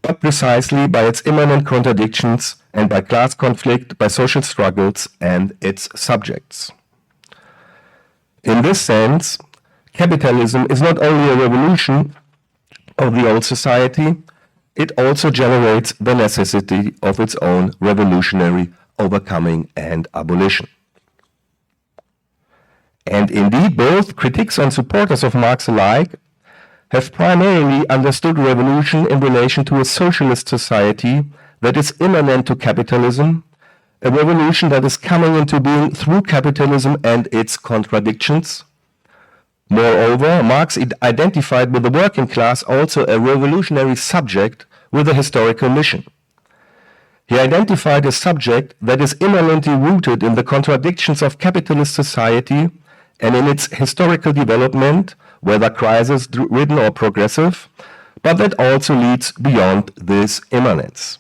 C: but precisely by its immanent contradictions and by class conflict, by social struggles and its subjects. In this sense, capitalism is not only a revolution of the old society, it also generates the necessity of its own revolutionary overcoming and abolition. And indeed, both critics and supporters of Marx alike have primarily understood revolution in relation to a socialist society that is immanent to capitalism, a revolution that is coming into being through capitalism and its contradictions. Moreover, Marx identified with the working class also a revolutionary subject with a historical mission. He identified a subject that is immanently rooted in the contradictions of capitalist society and in its historical development, whether crisis-ridden or progressive, but that also leads beyond this immanence.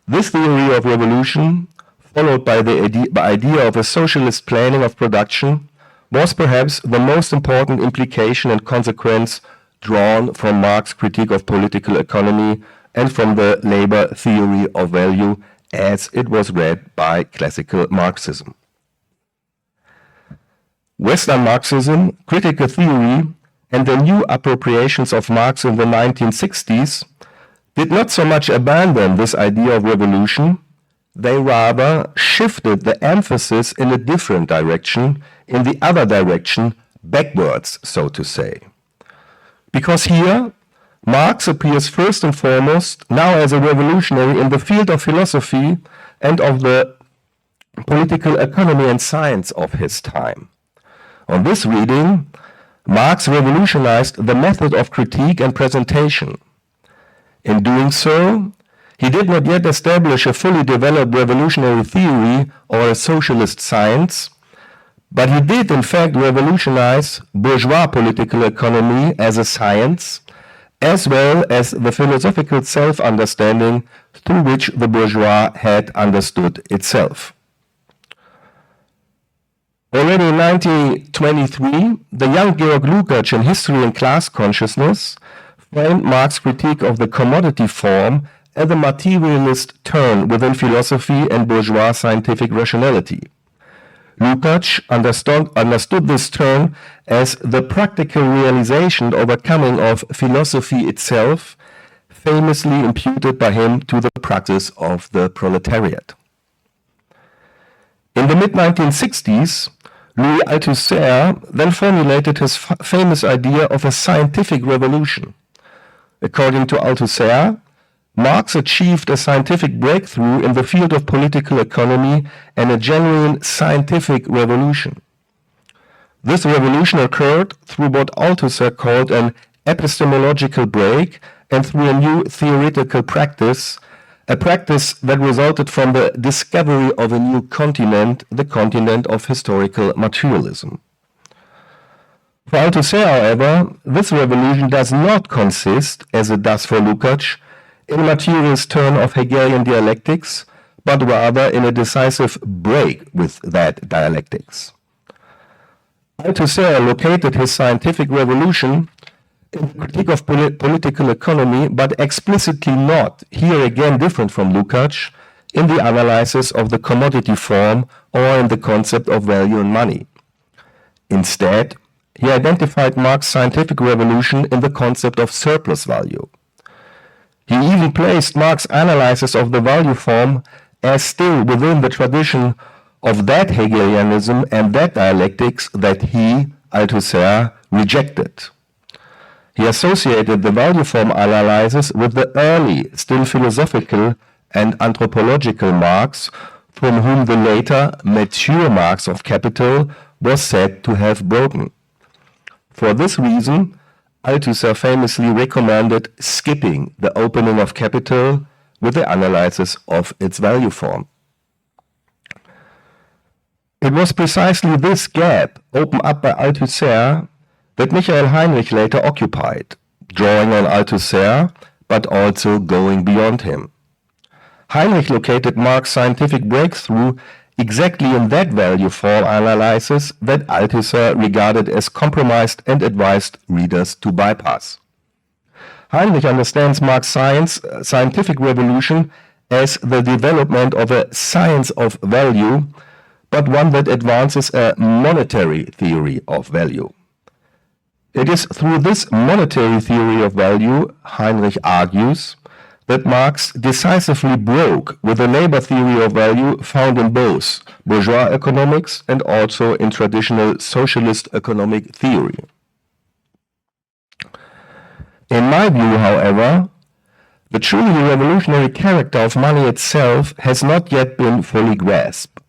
C: This theory of revolution, followed by the idea of a socialist planning of production, was perhaps the most important implication and consequence drawn from Marx's critique of political economy and from the labor theory of value as it was read by classical Marxism. Western Marxism, critical theory, and the new appropriations of Marx in the 1960s did not so much abandon this idea of revolution, they rather shifted the emphasis in a different direction, in the other direction, backwards, so to say. Because here, Marx appears first and foremost now as a revolutionary in the field of philosophy and of the political economy and science of his time. On this reading, Marx revolutionized the method of critique and presentation. In doing so, he did not yet establish a fully developed revolutionary theory or a socialist science, but he did in fact revolutionize bourgeois political economy as a science, as well as the philosophical self-understanding through which the bourgeois had understood itself. Already in 1923, the young Georg Lukács in History and Class Consciousness framed Marx's critique of the commodity form as a materialist turn within philosophy and bourgeois scientific rationality. Lukács understood this turn as the practical realization and overcoming of philosophy itself, famously imputed by him to the practice of the proletariat. In the mid-1960s, Louis Althusser then formulated his famous idea of a scientific revolution. According to Althusser, Marx achieved a scientific breakthrough in the field of political economy and a genuine scientific revolution. This revolution occurred through what Althusser called an epistemological break and through a new theoretical practice, a practice that resulted from the discovery of a new continent, the continent of historical materialism. For Althusser, however, this revolution does not consist, as it does for Lukács, in a materialist turn of Hegelian dialectics, but rather in a decisive break with that dialectics. Althusser located his scientific revolution in the critique of political economy, but explicitly not, here again different from Lukács, in the analysis of the commodity form or in the concept of value and money. Instead, he identified Marx's scientific revolution in the concept of surplus value. He even placed Marx's analysis of the value form as still within the tradition of that Hegelianism and that dialectics that he, Althusser, rejected. He associated the value form analysis with the early, still philosophical and anthropological Marx, from whom the later, mature Marx of Capital was said to have broken. For this reason, Althusser famously recommended skipping the opening of Capital with the analysis of its value form. It was precisely this gap opened up by Althusser that Michael Heinrich later occupied, drawing on Althusser, but also going beyond him. Heinrich located Marx's scientific breakthrough exactly in that value form analysis that Althusser regarded as compromised and advised readers to bypass. Heinrich understands Marx's scientific revolution as the development of a science of value, but one that advances a monetary theory of value. It is through this monetary theory of value, Heinrich argues, that Marx decisively broke with the labor theory of value found in both bourgeois economics and also in traditional socialist economic theory. In my view, however, the truly revolutionary character of money itself has not yet been fully grasped.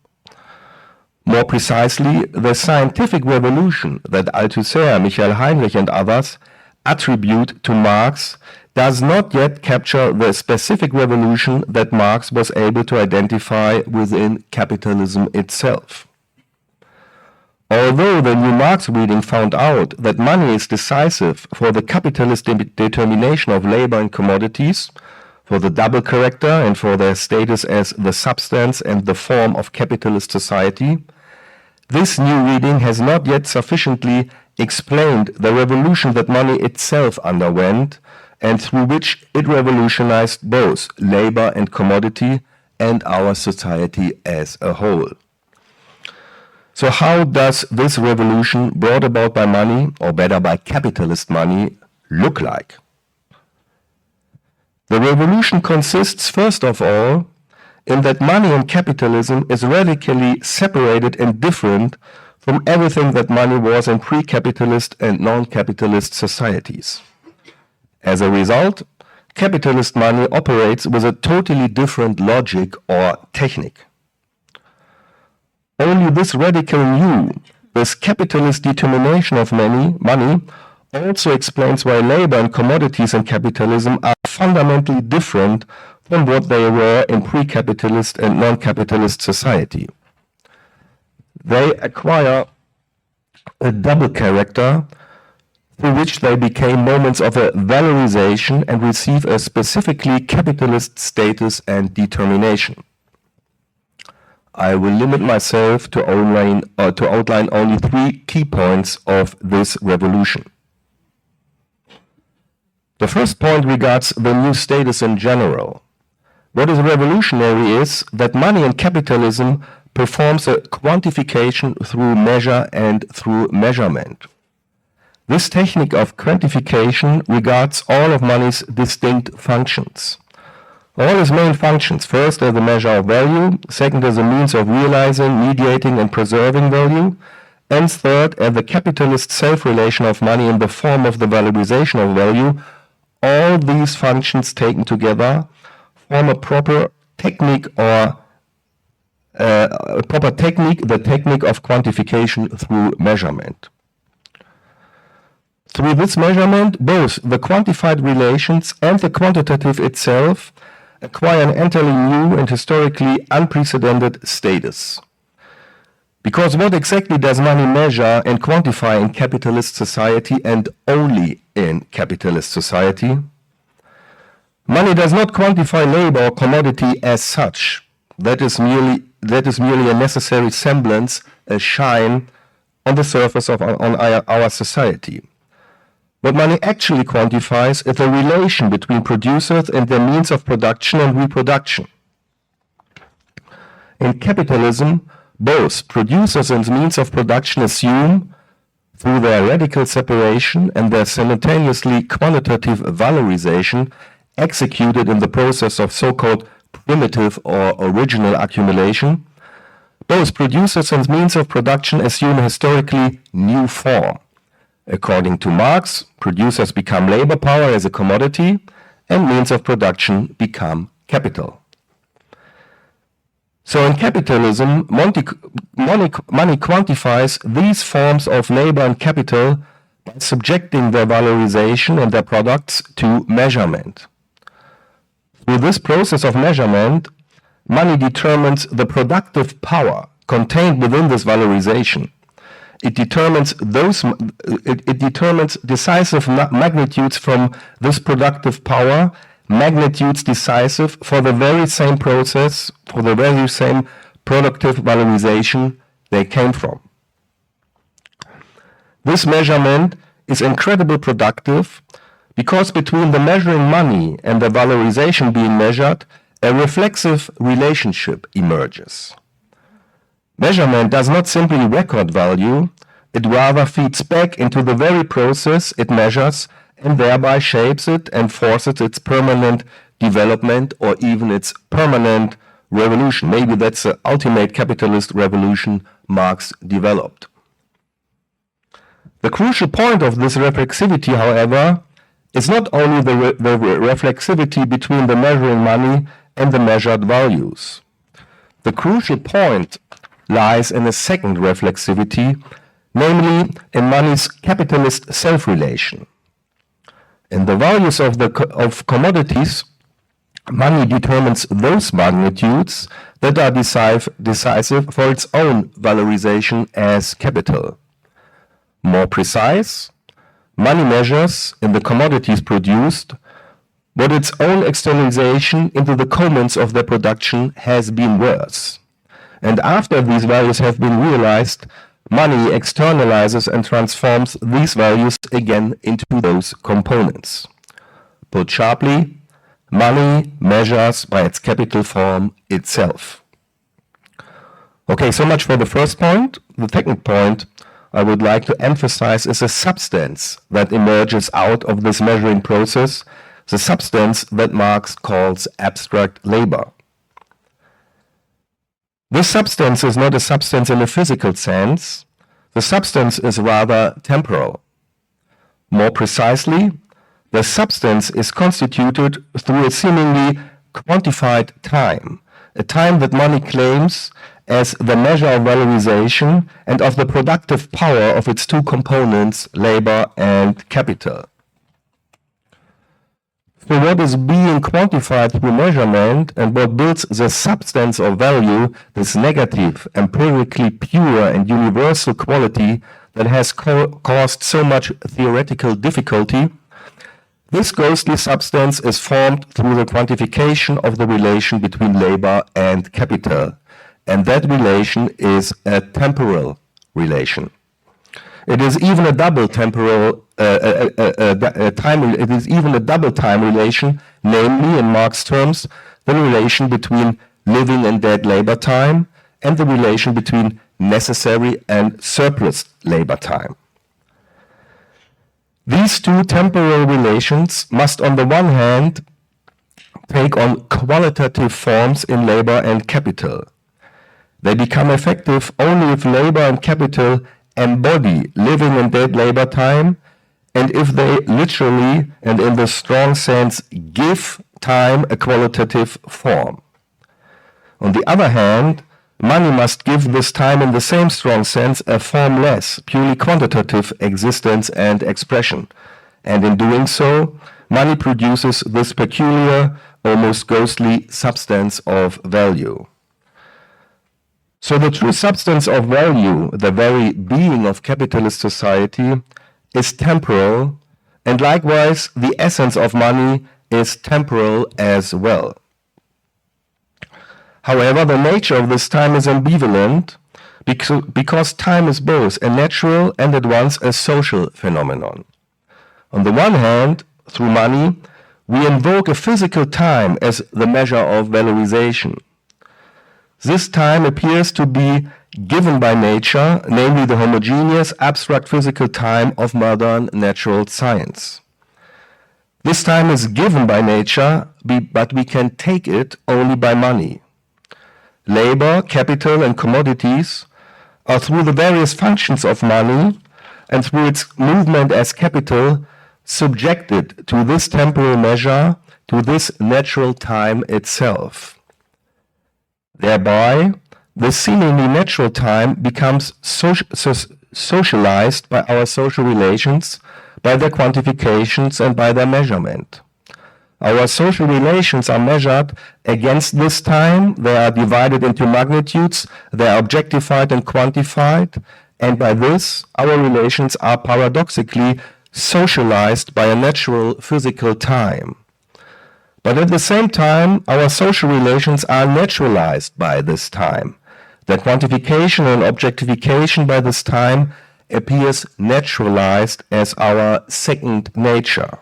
C: More precisely, the scientific revolution that Althusser, Michael Heinrich and others attribute to Marx does not yet capture the specific revolution that Marx was able to identify within capitalism itself. Although the new Marx reading found out that money is decisive for the capitalist determination of labor and commodities, for the double character and for their status as the substance and the form of capitalist society, this new reading has not yet sufficiently explained the revolution that money itself underwent and through which it revolutionized both labor and commodity and our society as a whole. So how does this revolution brought about by money, or better by capitalist money, look like? The revolution consists first of all in that money and capitalism is radically separated and different from everything that money was in pre-capitalist and non-capitalist societies. As a result, capitalist money operates with a totally different logic or technique. Only this radical new, this capitalist determination of money also explains why labor and commodities in capitalism are fundamentally different from what they were in pre-capitalist and non-capitalist society. They acquire a double character through which they became moments of a valorization and receive a specifically capitalist status and determination. I will limit myself to outline only 3 key points of this revolution. The first point regards the new status in general. What is revolutionary is that money in capitalism performs a quantification through measure and through measurement. This technique of quantification regards all of money's distinct functions. All its main functions, first as a measure of value, second as a means of realizing, mediating and preserving value, and third as the capitalist self-relation of money in the form of the valorization of value. All these functions taken together form a proper technique the technique of quantification through measurement. Through this measurement, both the quantified relations and the quantitative itself acquire an entirely new and historically unprecedented status. Because what exactly does money measure and quantify in capitalist society, and only in capitalist society? Money does not quantify labor or commodity as such. That is merely a necessary semblance, a shine on the surface of our society. What money actually quantifies is the relation between producers and their means of production and reproduction. In capitalism, both producers and means of production assume, through their radical separation and their simultaneously quantitative valorization, executed in the process of so-called primitive or original accumulation, both producers and means of production assume a historically new form. According to Marx, producers become labor power as a commodity, and means of production become capital. So in capitalism, money quantifies these forms of labor and capital by subjecting their valorization and their products to measurement. Through this process of measurement, money determines the productive power contained within this valorization. It determines decisive magnitudes from this productive power, magnitudes decisive for the very same process, for the very same productive valorization they came from. This measurement is incredibly productive because between the measuring money and the valorization being measured, a reflexive relationship emerges. Measurement does not simply record value, it rather feeds back into the very process it measures and thereby shapes it and forces its permanent development or even its permanent revolution. Maybe that's the ultimate capitalist revolution Marx developed. The crucial point of this reflexivity, however, is not only the reflexivity between the measuring money and the measured values. The crucial point lies in a second reflexivity, namely in money's capitalist self-relation. In the values of commodities, money determines those magnitudes that are decisive for its own valorization as capital. More precise, money measures in the commodities produced what its own externalization into the commons of their production has been worth. And after these values have been realized, money externalizes and transforms these values again into those components. Put sharply, money measures by its capital form itself. Okay, so much for the first point. The second point I would like to emphasize is a substance that emerges out of this measuring process, the substance that Marx calls abstract labor. This substance is not a substance in a physical sense. The substance is rather temporal. More precisely, the substance is constituted through a seemingly quantified time, a time that money claims as the measure of valorization and of the productive power of its two components, labor and capital. So what is being quantified through measurement and what builds the substance of value, this negative, empirically pure and universal quality that has caused so much theoretical difficulty, this ghostly substance is formed through the quantification of the relation between labor and capital, and that relation is a temporal relation. It is even a double temporal it is even a double time relation, namely, in Marx terms, the relation between living and dead labor time and the relation between necessary and surplus labor time. These two temporal relations must, on the one hand, take on qualitative forms in labor and capital. They become effective only if labor and capital embody living and dead labor time, and if they literally and in the strong sense give time a qualitative form. On the other hand, money must give this time in the same strong sense a formless, purely quantitative existence and expression, and in doing so, money produces this peculiar, almost ghostly substance of value. So the true substance of value, the very being of capitalist society, is temporal, and likewise the essence of money is temporal as well. However, the nature of this time is ambivalent because time is both a natural and at once a social phenomenon. On the one hand, through money, we invoke a physical time as the measure of valorization. This time appears to be given by nature, namely the homogeneous, abstract physical time of modern natural science. This time is given by nature, but we can take it only by money. Labor, capital, and commodities are, through the various functions of money and through its movement as capital, subjected to this temporal measure, to this natural time itself. Thereby, the seemingly natural time becomes socialized by our social relations, by their quantifications, and by their measurement. Our social relations are measured against this time, they are divided into magnitudes, they are objectified and quantified, and by this, our relations are paradoxically socialized by a natural physical time. But at the same time, our social relations are naturalized by this time. Their quantification and objectification by this time appears naturalized as our second nature.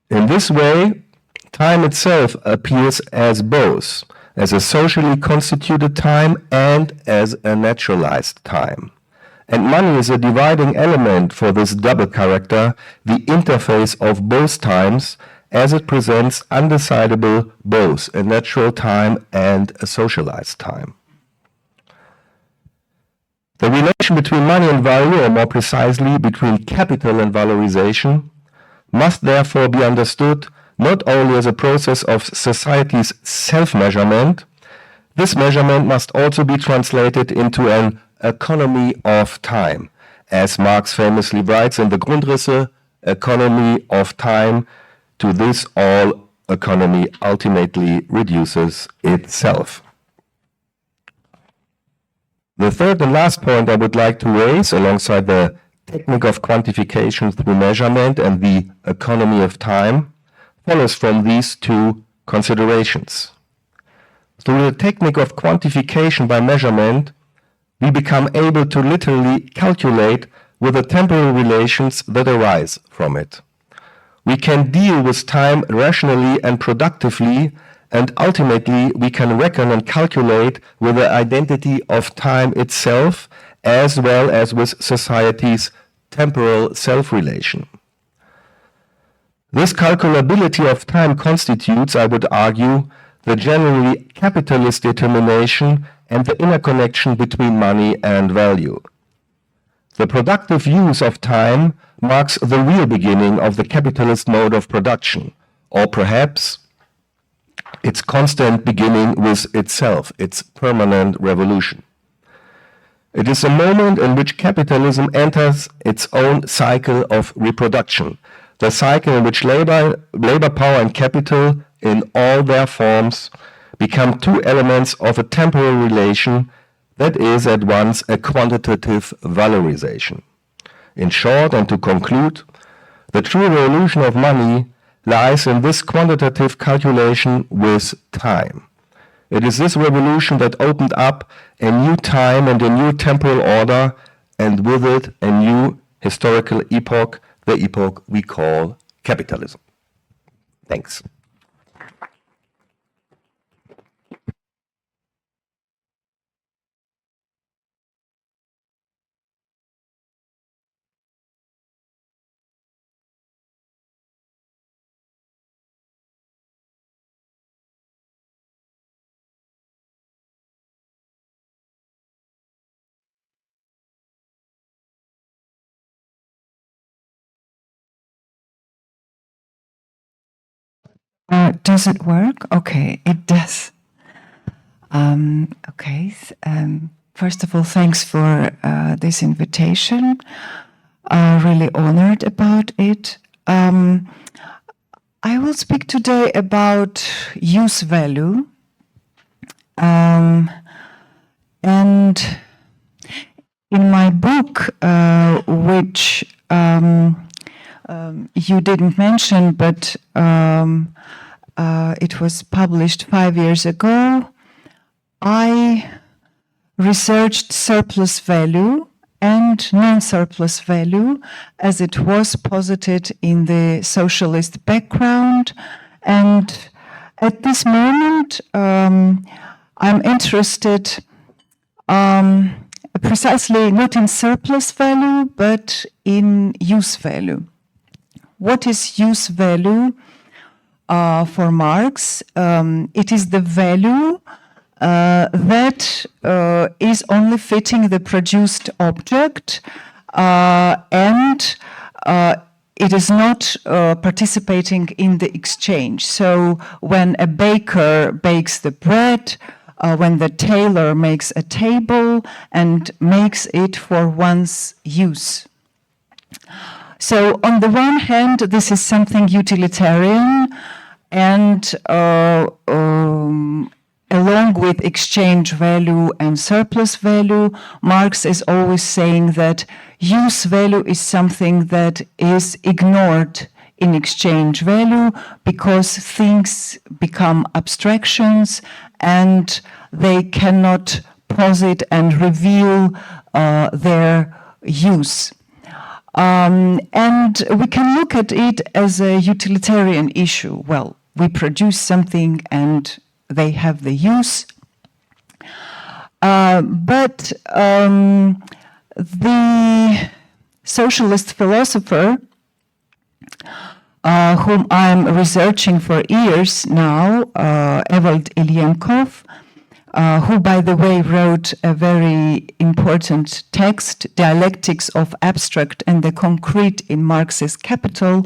C: In this way, time itself appears as both, as a socially constituted time and as a naturalized time. And money is a dividing element for this double character, the interface of both times, as it presents undecidable both a natural time and a socialized time. The relation between money and value, or more precisely, between capital and valorization, must therefore be understood not only as a process of society's self-measurement. This measurement must also be translated into an economy of time, as Marx famously writes in the Grundrisse, economy of time. To this, all economy ultimately reduces itself. The third and last point I would like to raise, alongside the technique of quantification through measurement and the economy of time, follows from these two considerations. Through the technique of quantification by measurement, we become able to literally calculate with the temporal relations that arise from it. We can deal with time rationally and productively, and ultimately we can reckon and calculate with the identity of time itself, as well as with society's temporal self-relation. This calculability of time constitutes, I would argue, the generally capitalist determination and the interconnection between money and value. The productive use of time marks the real beginning of the capitalist mode of production, or perhaps its constant beginning with itself, its permanent revolution. It is a moment in which capitalism enters its own cycle of reproduction, the cycle in which labor power and capital in all their forms become two elements of a temporal relation that is at once a quantitative valorization. In short, and to conclude, the true revolution of money lies in this quantitative calculation with time. It is this revolution that opened up a new time and a new temporal order, and with it a new historical epoch, the epoch we call capitalism. Thanks.
A: Does it work? Okay, it does. Okay. First of all, thanks for this invitation. Really honored about it. I will speak today about use value. And in my book, which you didn't mention, but it was published 5 years ago, I researched surplus value and non-surplus value as it was posited in the socialist background. And at this moment, I'm interested precisely not in surplus value, but in use value. What is use value for Marx? It is the value that is only fitting the produced object, and it is not participating in the exchange. So when a baker bakes the bread, when the tailor makes a table and makes it for one's use. So on the one hand, this is something utilitarian, and along with exchange value and surplus value, Marx is always saying that use value is something that is ignored in exchange value because things become abstractions and they cannot posit and reveal their use. And we can look at it as a utilitarian issue. Well, we produce something and they have the use. But the socialist philosopher whom I'm researching for years now, Ewald Ilienkov, who, by the way, wrote a very important text, Dialectics of Abstract and the Concrete in Marxist Capital,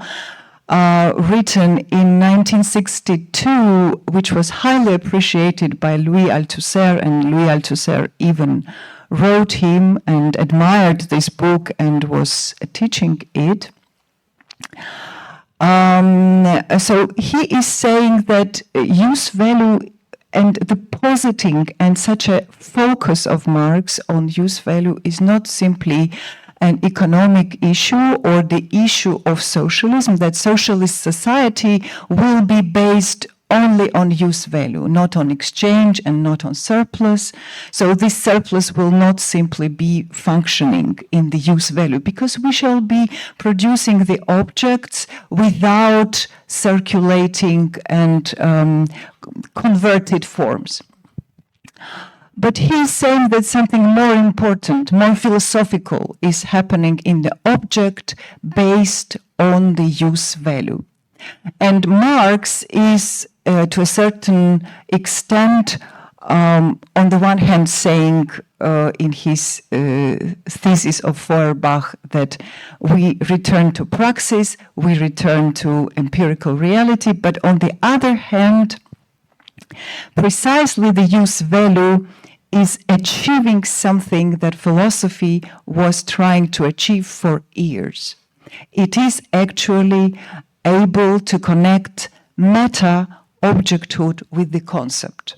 A: written in 1962, which was highly appreciated by Louis Althusser, and Louis Althusser even wrote him and admired this book and was teaching it. So he is saying that use value and the positing and such a focus of Marx on use value is not simply an economic issue or the issue of socialism, that socialist society will be based only on use value, not on exchange and not on surplus. So this surplus will not simply be functioning in the use value because we shall be producing the objects without circulating and converted forms. But he's saying that something more important, more philosophical is happening in the object based on the use value. And Marx is, to a certain extent, on the one hand saying in his thesis of Feuerbach that we return to praxis, we return to empirical reality, but on the other hand, precisely the use value is achieving something that philosophy was trying to achieve for years. It is actually able to connect meta-objecthood with the concept,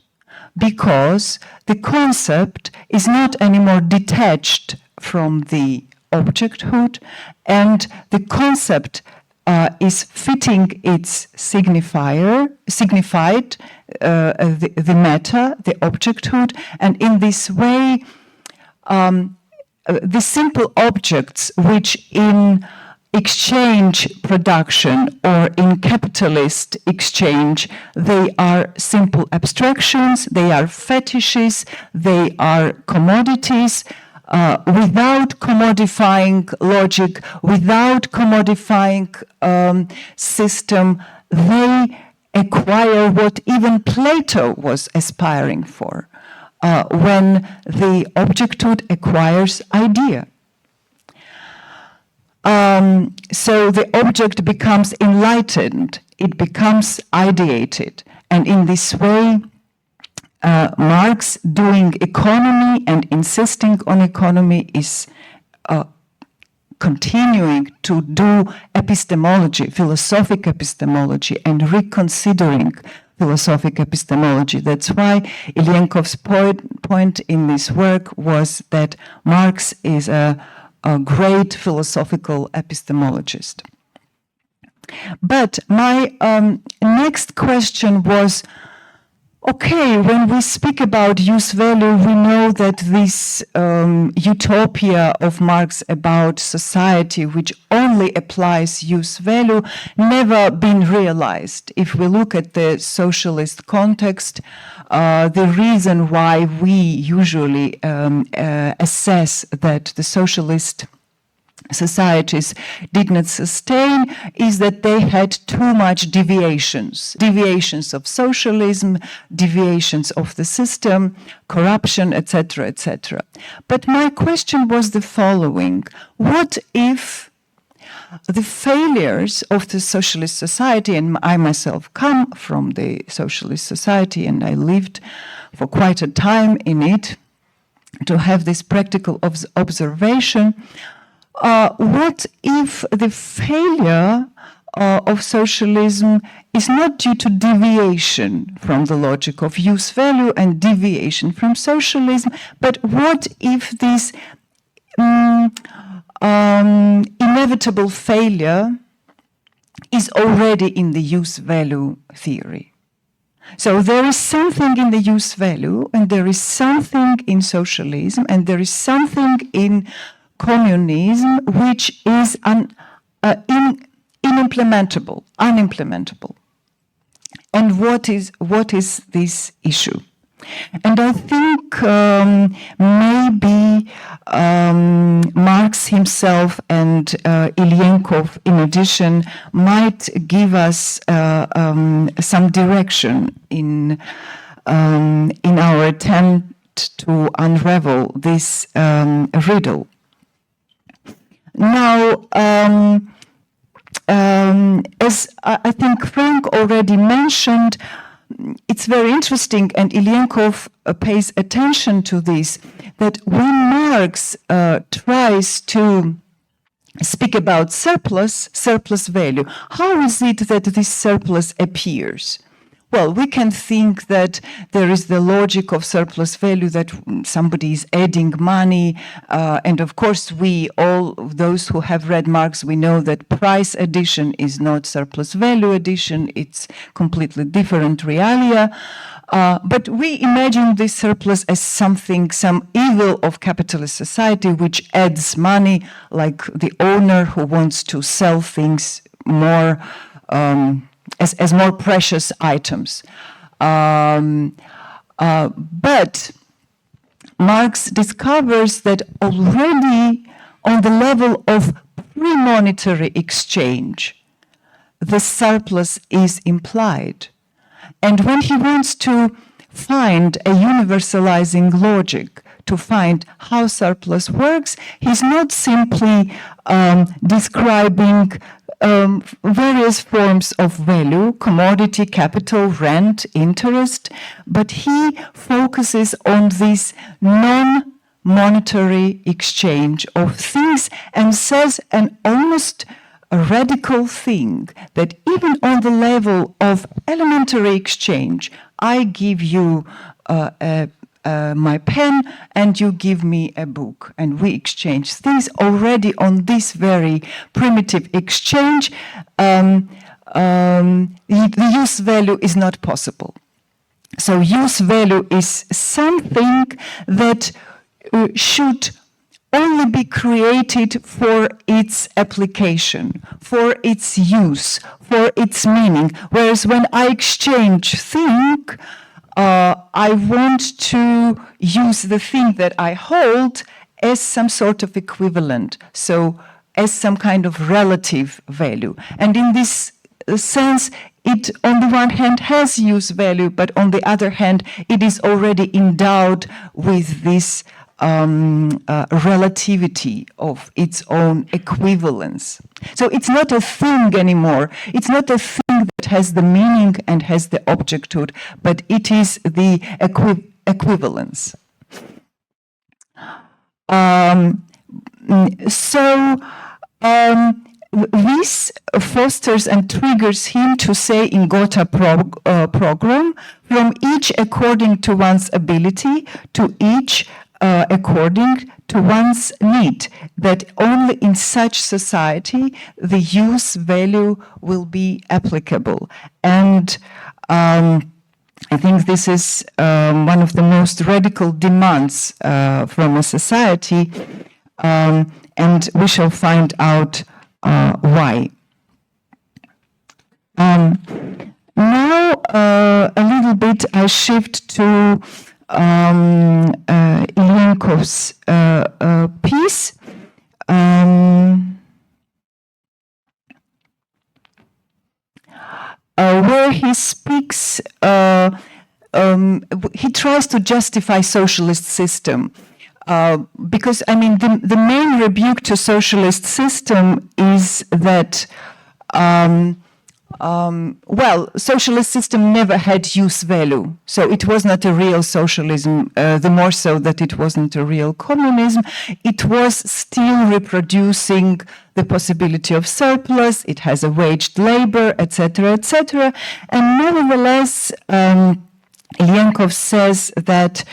A: because the concept is not anymore detached from the objecthood, and the concept is fitting its signified, the matter, the objecthood, and in this way, the simple objects which in exchange production or in capitalist exchange, they are simple abstractions, they are fetishes, they are commodities, without commodifying logic, without commodifying system, they acquire what even Plato was aspiring for, when the objecthood acquires idea. So the object becomes enlightened, it becomes ideated, and in this way, Marx, doing economy and insisting on economy, is continuing to do epistemology, philosophic epistemology, and reconsidering philosophic epistemology. That's why Ilyenkov's point in this work was that Marx is a great philosophical epistemologist. But my next question was, okay, when we speak about use value, we know that this utopia of Marx about society, which only applies use value, never been realized. If we look at the socialist context, the reason why we usually assess that the socialist societies did not sustain is that they had too much deviations of socialism, deviations of the system, corruption, etc., etc. But my question was the following: what if the failures of the socialist society, and I myself come from the socialist society and I lived for quite a time in it to have this practical observation, what if the failure of socialism is not due to deviation from the logic of use value and deviation from socialism, but what if this inevitable failure is already in the use value theory? So there is something in the use value, and there is something in socialism, and there is something in communism which is unimplementable, unimplementable. And what is this issue? And I think maybe Marx himself and Ilyenkov, in addition, might give us some direction in our attempt to unravel this riddle. Now, as I think Frank already mentioned, it's very interesting, and Ilyenkov pays attention to this, that when Marx tries to speak about surplus value, how is it that this surplus appears? Well, we can think that there is the logic of surplus value, that somebody is adding money, and of course all those who have read Marx, we know that price addition is not surplus value addition, it's completely different realia. But we imagine this surplus as something, some evil of capitalist society which adds money, like the owner who wants to sell things more as more precious items. But Marx discovers that already on the level of pre-monetary exchange, the surplus is implied. And when he wants to find a universalizing logic, to find how surplus works, he's not simply describing various forms of value, commodity, capital, rent, interest, but he focuses on this non-monetary exchange of things and says an almost a radical thing, that even on the level of elementary exchange, I give you a my pen, and you give me a book, and we exchange things. Already on this very primitive exchange, the use value is not possible. So use value is something that should only be created for its application, for its use, for its meaning. Whereas when I exchange thing, I want to use the thing that I hold as some sort of equivalent, so as some kind of relative value. And in this sense, it on the one hand has use value, but on the other hand, it is already endowed with this relativity of its own equivalence. So it's not a thing anymore. It's not a thing that has the meaning and has the objecthood, but it is the equivalence. This fosters and triggers him to say in Gotha program, from each according to one's ability, to each according to one's need, that only in such society the use value will be applicable. And I think this is one of the most radical demands from a society, and we shall find out why. Now, a little bit, I shift to Ilyenkov's piece. Where he speaks, he tries to justify socialist system. Because, I mean, the main rebuke to socialist system is that, well, socialist system never had use value. So it was not a real socialism, the more so that it wasn't a real communism. It was still reproducing the possibility of surplus. It has a waged labor, etc., etc. And nevertheless, Ilyenkov says that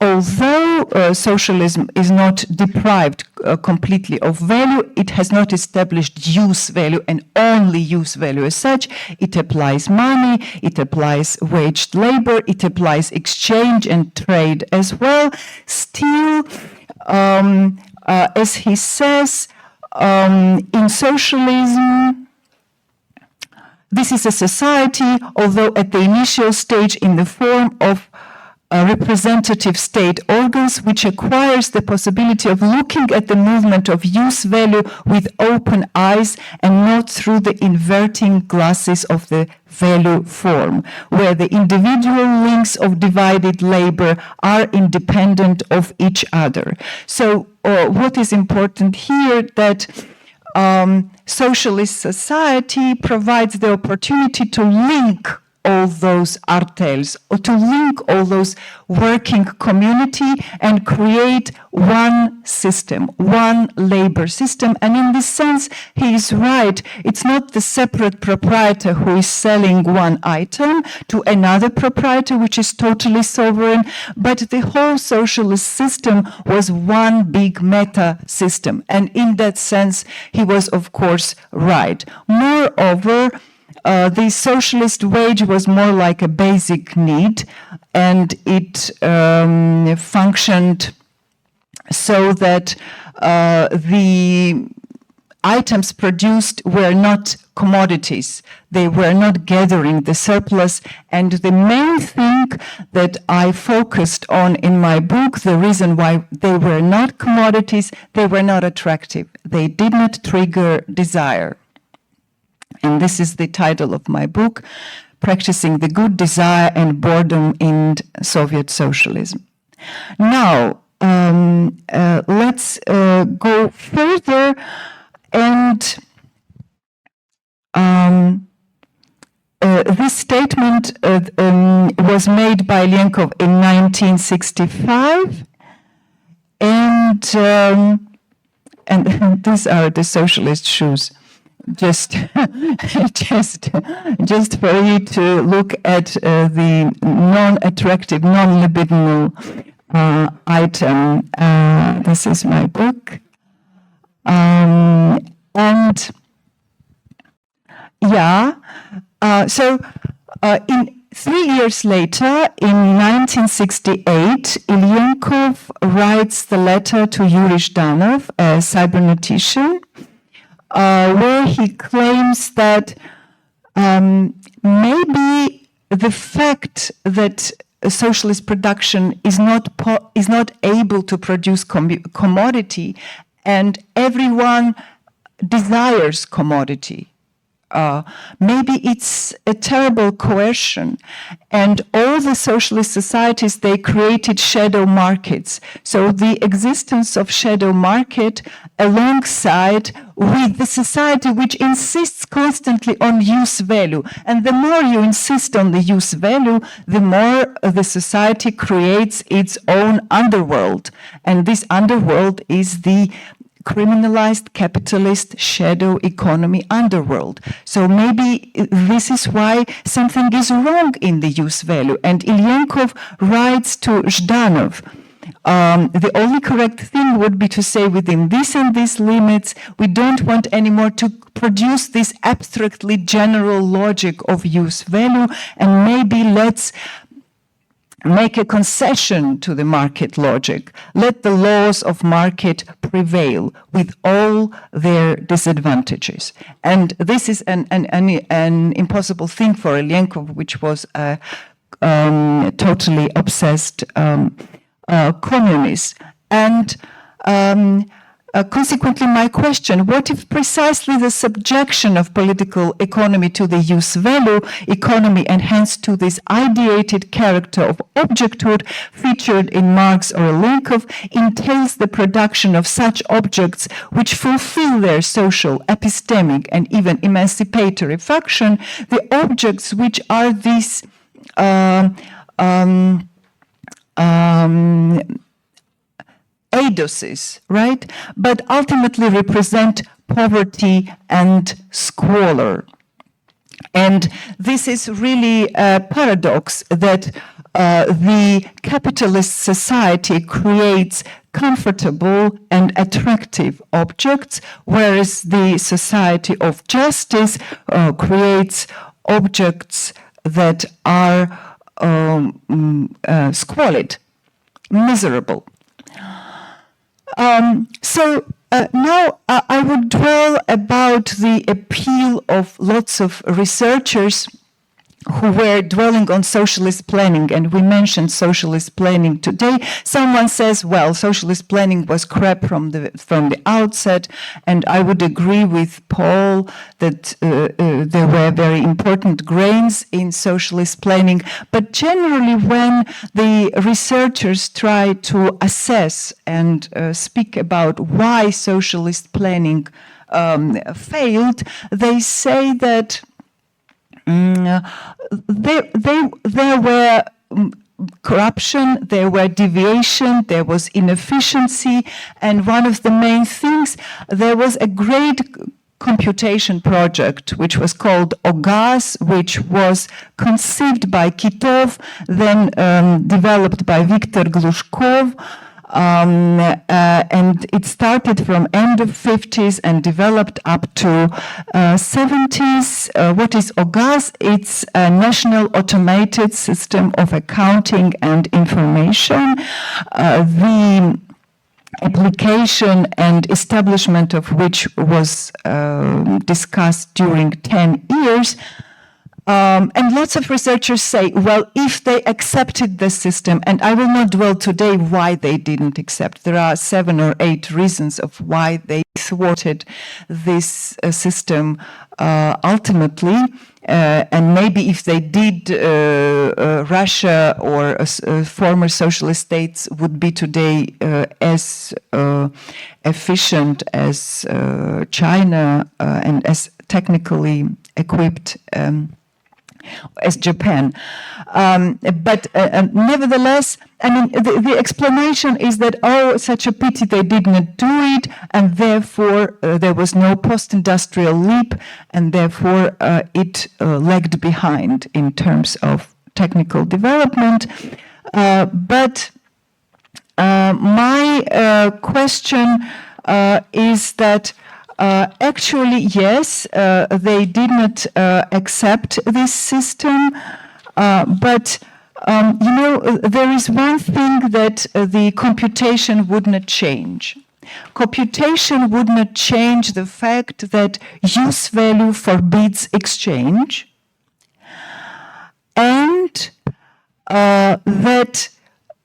A: although socialism is not deprived completely of value, it has not established use value and only use value as such. It applies money, it applies waged labor, it applies exchange and trade as well. Still, as he says, in socialism, this is a society, although at the initial stage in the form of representative state organs, which acquires the possibility of looking at the movement of use value with open eyes and not through the inverting glasses of the value form, where the individual links of divided labor are independent of each other. So what is important here, that socialist society provides the opportunity to link all those artels, or to link all those working community and create one system, one labor system. And in this sense, he is right. It's not the separate proprietor who is selling one item to another proprietor, which is totally sovereign, but the whole socialist system was one big meta system. And in that sense, he was, of course, right. Moreover, the socialist wage was more like a basic need, and it functioned so that the items produced were not commodities. They were not gathering the surplus. And the main thing that I focused on in my book, the reason why they were not commodities, they were not attractive. They did not trigger desire. And this is the title of my book, Practicing the Good Desire and Boredom in Soviet Socialism. Now, let's go further, and this statement was made by Ilyenkov in 1965, and these are the socialist shoes. Just for you to look at the non-attractive, non-libidinal
D: item. This is my book. And yeah, so in 3 years later, in 1968, Ilyenkov writes the letter to Yuri Zhdanov, a cybernetician, where he claims that maybe the fact that socialist production is not able to produce commodity, and everyone desires commodity. Maybe it's a terrible coercion, and all the socialist societies, they created shadow markets. So the existence of shadow market alongside with the society which insists constantly on use value. And the more you insist on the use value, the more the society creates its own underworld. And this underworld is the criminalized capitalist shadow economy underworld. So maybe this is why something is wrong in the use value. And Ilyenkov writes to Zhdanov, the only correct thing would be to say within this and these limits, we don't want anymore to produce this abstractly general logic of use value, and maybe let's make a concession to the market logic. Let the laws of market prevail with all their disadvantages. And this is an impossible thing for Ilyenkov, which was a totally obsessed communist. And consequently, my question, what if precisely the subjection of political economy to the use value economy, and hence to this ideated character of objecthood featured in Marx or Ilyenkov, entails the production of such objects which fulfill their social, epistemic, and even emancipatory function, the objects which are these eidoses, right? But ultimately represent poverty and squalor. And this is really a paradox that the capitalist society creates comfortable and attractive objects, whereas the society of justice creates objects that are squalid, miserable. So now I would dwell about the appeal of lots of researchers who were dwelling on socialist planning, and we mentioned socialist planning today. Someone says, well, socialist planning was crap from the outset, and I would agree with Paul that there were very important grains in socialist planning, but generally when the researchers try to assess and speak about why socialist planning failed, they say that there were corruption, there were deviation, there was inefficiency, and one of the main things, there was a great computation project which was called OGAS, which was conceived by Kitov, then developed by Viktor Glushkov, and it started from end of 50s and developed up to 70s. What is OGAS? It's a national automated system of accounting and information. The application and establishment of which was discussed during 10 years. And lots of researchers say, well, if they accepted the system, and I will not dwell today why they didn't accept, there are 7 or 8 reasons of why they thwarted this system ultimately, and maybe if they did, Russia or former socialist states would be today as efficient as China and as technically equipped as Japan. But nevertheless, I mean, the explanation is that, oh, such a pity they did not do it, and therefore there was no post-industrial leap, and therefore it lagged behind in terms of technical development. But my question is that actually, yes, they did not accept this system, but there is one thing that the computation would not change. Computation would not change the fact that use value forbids exchange, and that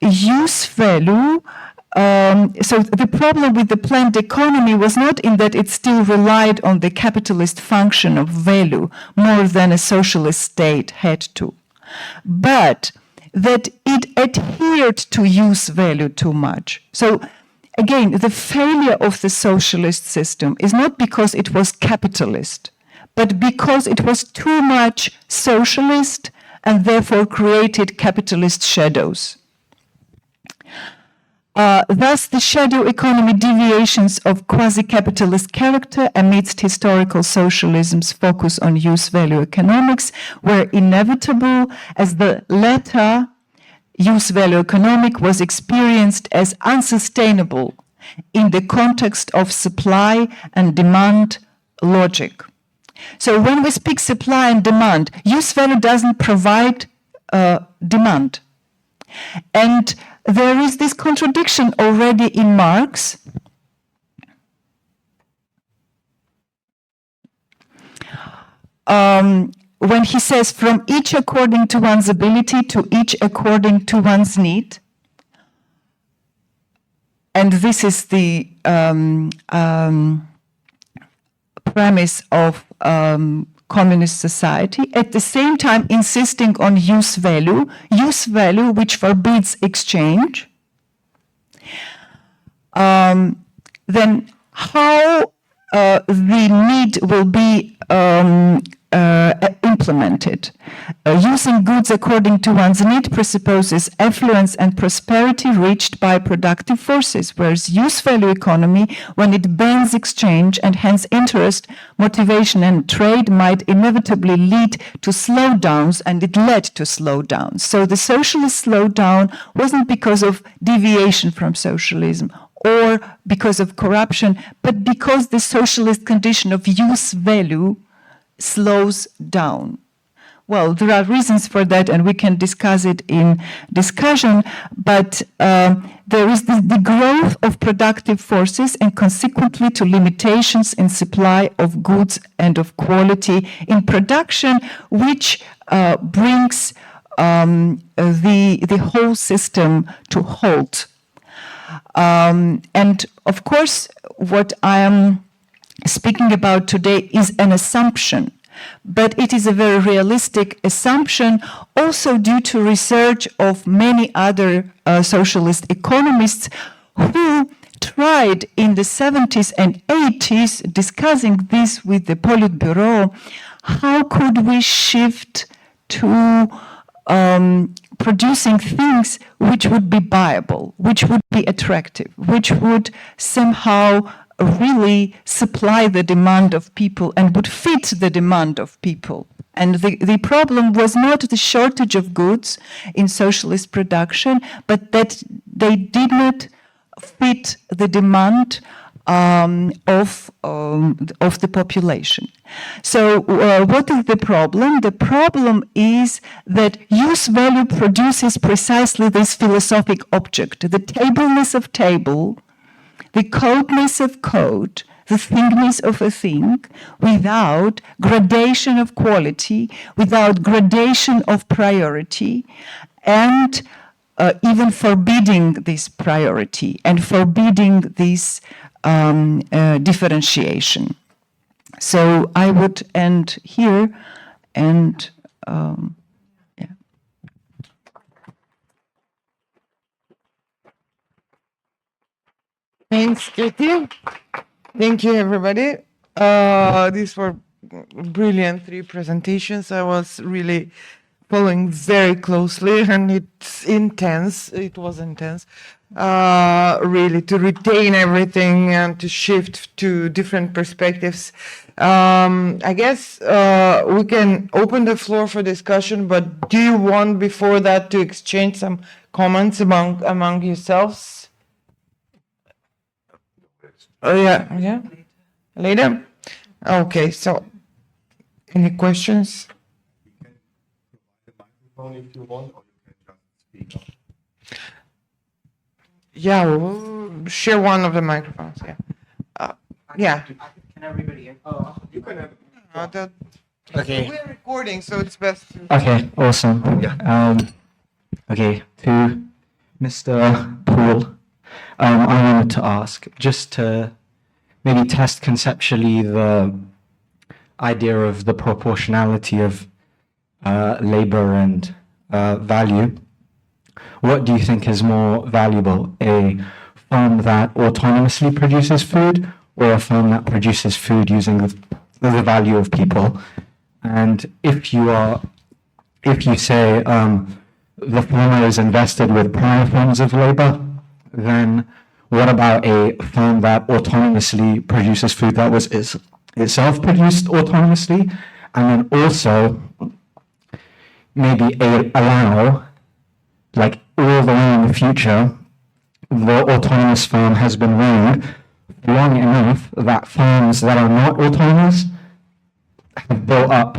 D: use value, so the problem with the planned economy was not in that it still relied on the capitalist function of value more than a socialist state had to, but that it adhered to use value too much. So again, the failure of the socialist system is not because it was capitalist, but because it was too much socialist and therefore created capitalist shadows. Thus, the shadow economy deviations of quasi-capitalist character amidst historical socialism's focus on use-value economics were inevitable, as the latter use-value economic was experienced as unsustainable in the context of supply and demand logic. So when we speak supply and demand, use-value doesn't provide demand. And there is this contradiction already in Marx. When he says, from each according to one's ability to each according to one's need. And this is the premise of communist society, at the same time insisting on use value which forbids exchange, then how the need will be implemented. Using goods according to one's need presupposes affluence and prosperity reached by productive forces, whereas use-value economy, when it bans exchange and hence interest, motivation and trade, might inevitably lead to slowdowns, and it led to slowdowns. So the socialist slowdown wasn't because of deviation from socialism or because of corruption, but because the socialist condition of use-value slows down. Well, there are reasons for that, and we can discuss it in discussion, but there is the growth of productive forces and consequently to limitations in supply of goods and of quality in production, which brings the whole system to halt. And of course, what I am speaking about today is an assumption, but it is a very realistic assumption, also due to research of many other socialist economists who tried in the 70s and 80s, discussing this with the Politburo, how could we shift to producing things which would be viable, which would be attractive, which would somehow really supply the demand of people and would fit the demand of people. And the problem was not the shortage of goods in socialist production, but that they did not fit the demand of the population. So what is the problem? The problem is that use value produces precisely this philosophic object, the tableness of table, the codeness of code, the thingness of a thing, without gradation of quality, without gradation of priority, and even forbidding this priority and forbidding this differentiation. So I would end here and yeah.
A: Thanks, Katie. Thank you, everybody. These were brilliant 3 presentations. I was really following very closely, and it's intense. It was intense. really to retain everything and to shift to different perspectives. I guess we can open the floor for discussion, but do you want before that to exchange some comments among yourselves? Oh yeah. Later? Okay, so any questions?
C: If you want, or you can just speak.
A: Yeah, we'll share one of the microphones. Yeah. Yeah.
E: Can everybody hear? Oh,
C: You can have.
E: okay.
A: We're recording, so it's best to.
E: Okay, awesome. Okay, to Mr. Poole, I wanted to ask, just to maybe test conceptually the idea of the proportionality of labor and value. What do you think is more valuable, a farm that autonomously produces food or a farm that produces food using the value of people? And if you say the farmer is invested with prior forms of labor, then what about a farm that autonomously produces food that was itself produced autonomously, and then also maybe allow, like all the way in the future, the autonomous farm has been running long enough that farms that are not autonomous have built up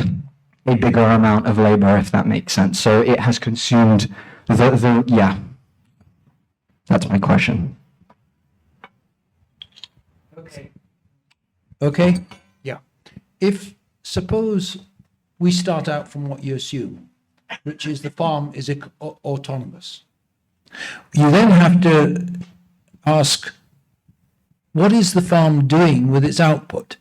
E: a bigger amount of labor, if that makes sense. So it has consumed yeah. That's my question.
B: Okay, yeah. If suppose we start out from what you assume, which is the farm is autonomous, you then have to ask, what is the farm doing with its output?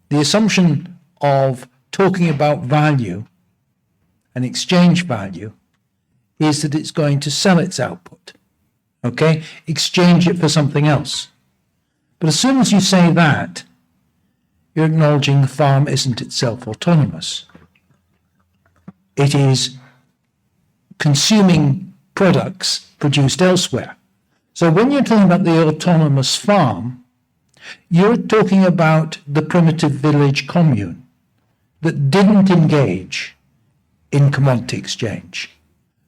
B: The assumption of talking about value and exchange value is that it's going to sell its output, okay? Exchange it for something else. But as soon as you say that, you're acknowledging the farm isn't itself autonomous. It is consuming products produced elsewhere. So when you're talking about the autonomous farm, you're talking about the primitive village commune that didn't engage in commodity exchange,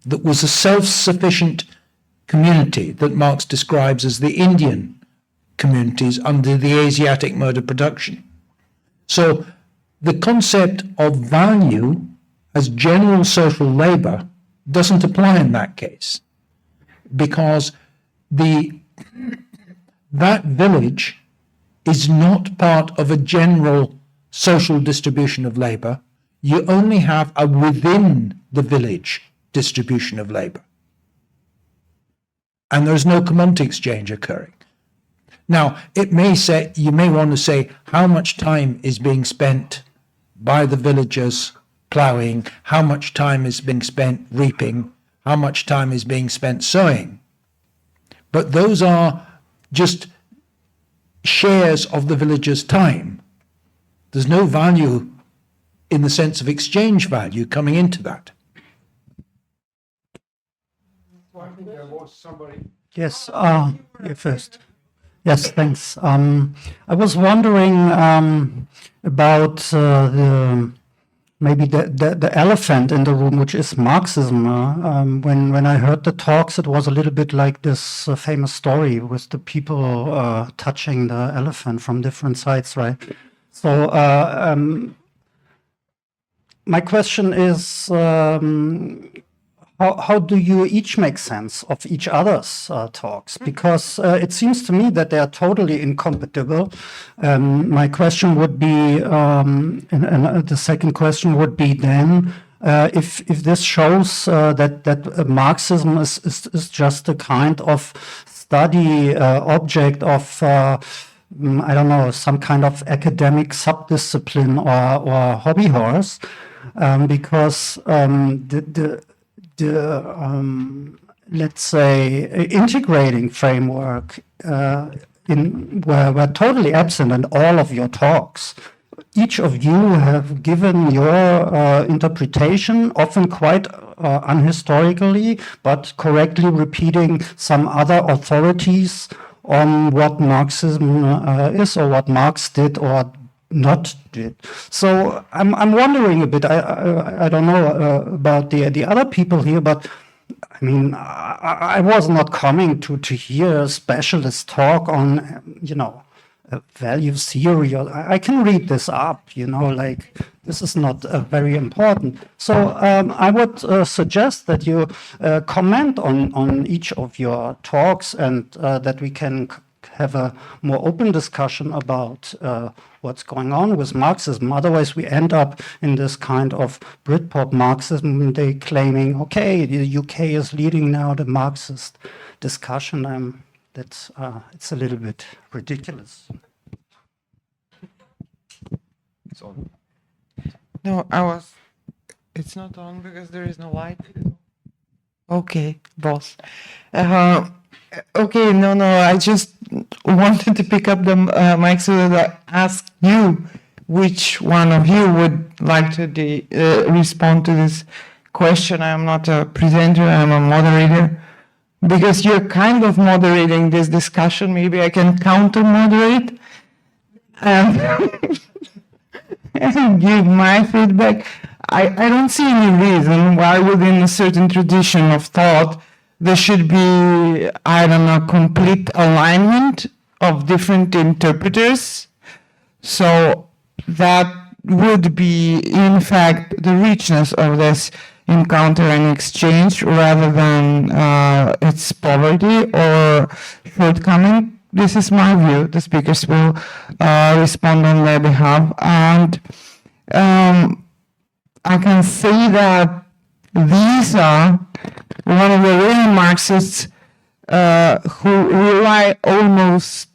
B: that was a self-sufficient community that Marx describes as the Indian communities under the Asiatic mode of production. So the concept of value as general social labor doesn't apply in that case, because that village is not part of a general social distribution of labor. You only have a within the village distribution of labor. And there's no commodity exchange occurring. Now, you may want to say how much time is being spent by the villagers ploughing, how much time is being spent reaping, how much time is being spent sowing. But those are just shares of the villagers' time. There's no value in the sense of exchange value coming into that.
F: Yes, you first. Yes, thanks. I was wondering about maybe the elephant in the room, which is Marxism. When I heard the talks, it was a little bit like this famous story with the people touching the elephant from different sides, right? So my question is, how do you each make sense of each other's talks? Because it seems to me that they are totally incompatible. My question would be, and the second question would be then, if this shows that Marxism is just a kind of study object of, I don't know, some kind of academic subdiscipline or hobby horse, because let's say, integrating framework were totally absent in all of your talks. Each of you have given your interpretation, often quite unhistorically, but correctly repeating some other authorities on what Marxism is, or what Marx did or not did. So I'm wondering a bit. I don't know about the other people here, but I mean, I was not coming to hear a specialist talk on, value theory. Or I can read this up, like this is not very important. So I would suggest that you comment on each of your talks, and that we can have a more open discussion about what's going on with Marxism. Otherwise, we end up in this kind of Britpop Marxism. They claiming, okay, the UK is leading now the Marxist discussion. It's a little bit ridiculous.
C: It's on.
A: No, it's not on because there is no light. Okay, boss. Okay, no, I just wanted to pick up the mic so that I ask you which one of you would like to respond to this question. I'm not a presenter, I'm a moderator. Because you're kind of moderating this discussion, maybe I can counter-moderate and give my feedback. I don't see any reason why within a certain tradition of thought there should be, I don't know, complete alignment of different interpreters. So that would be, in fact, the richness of this encounter and exchange rather than its poverty or shortcoming. This is my view. The speakers will respond on their behalf. And I can say that these are one of the real Marxists who rely almost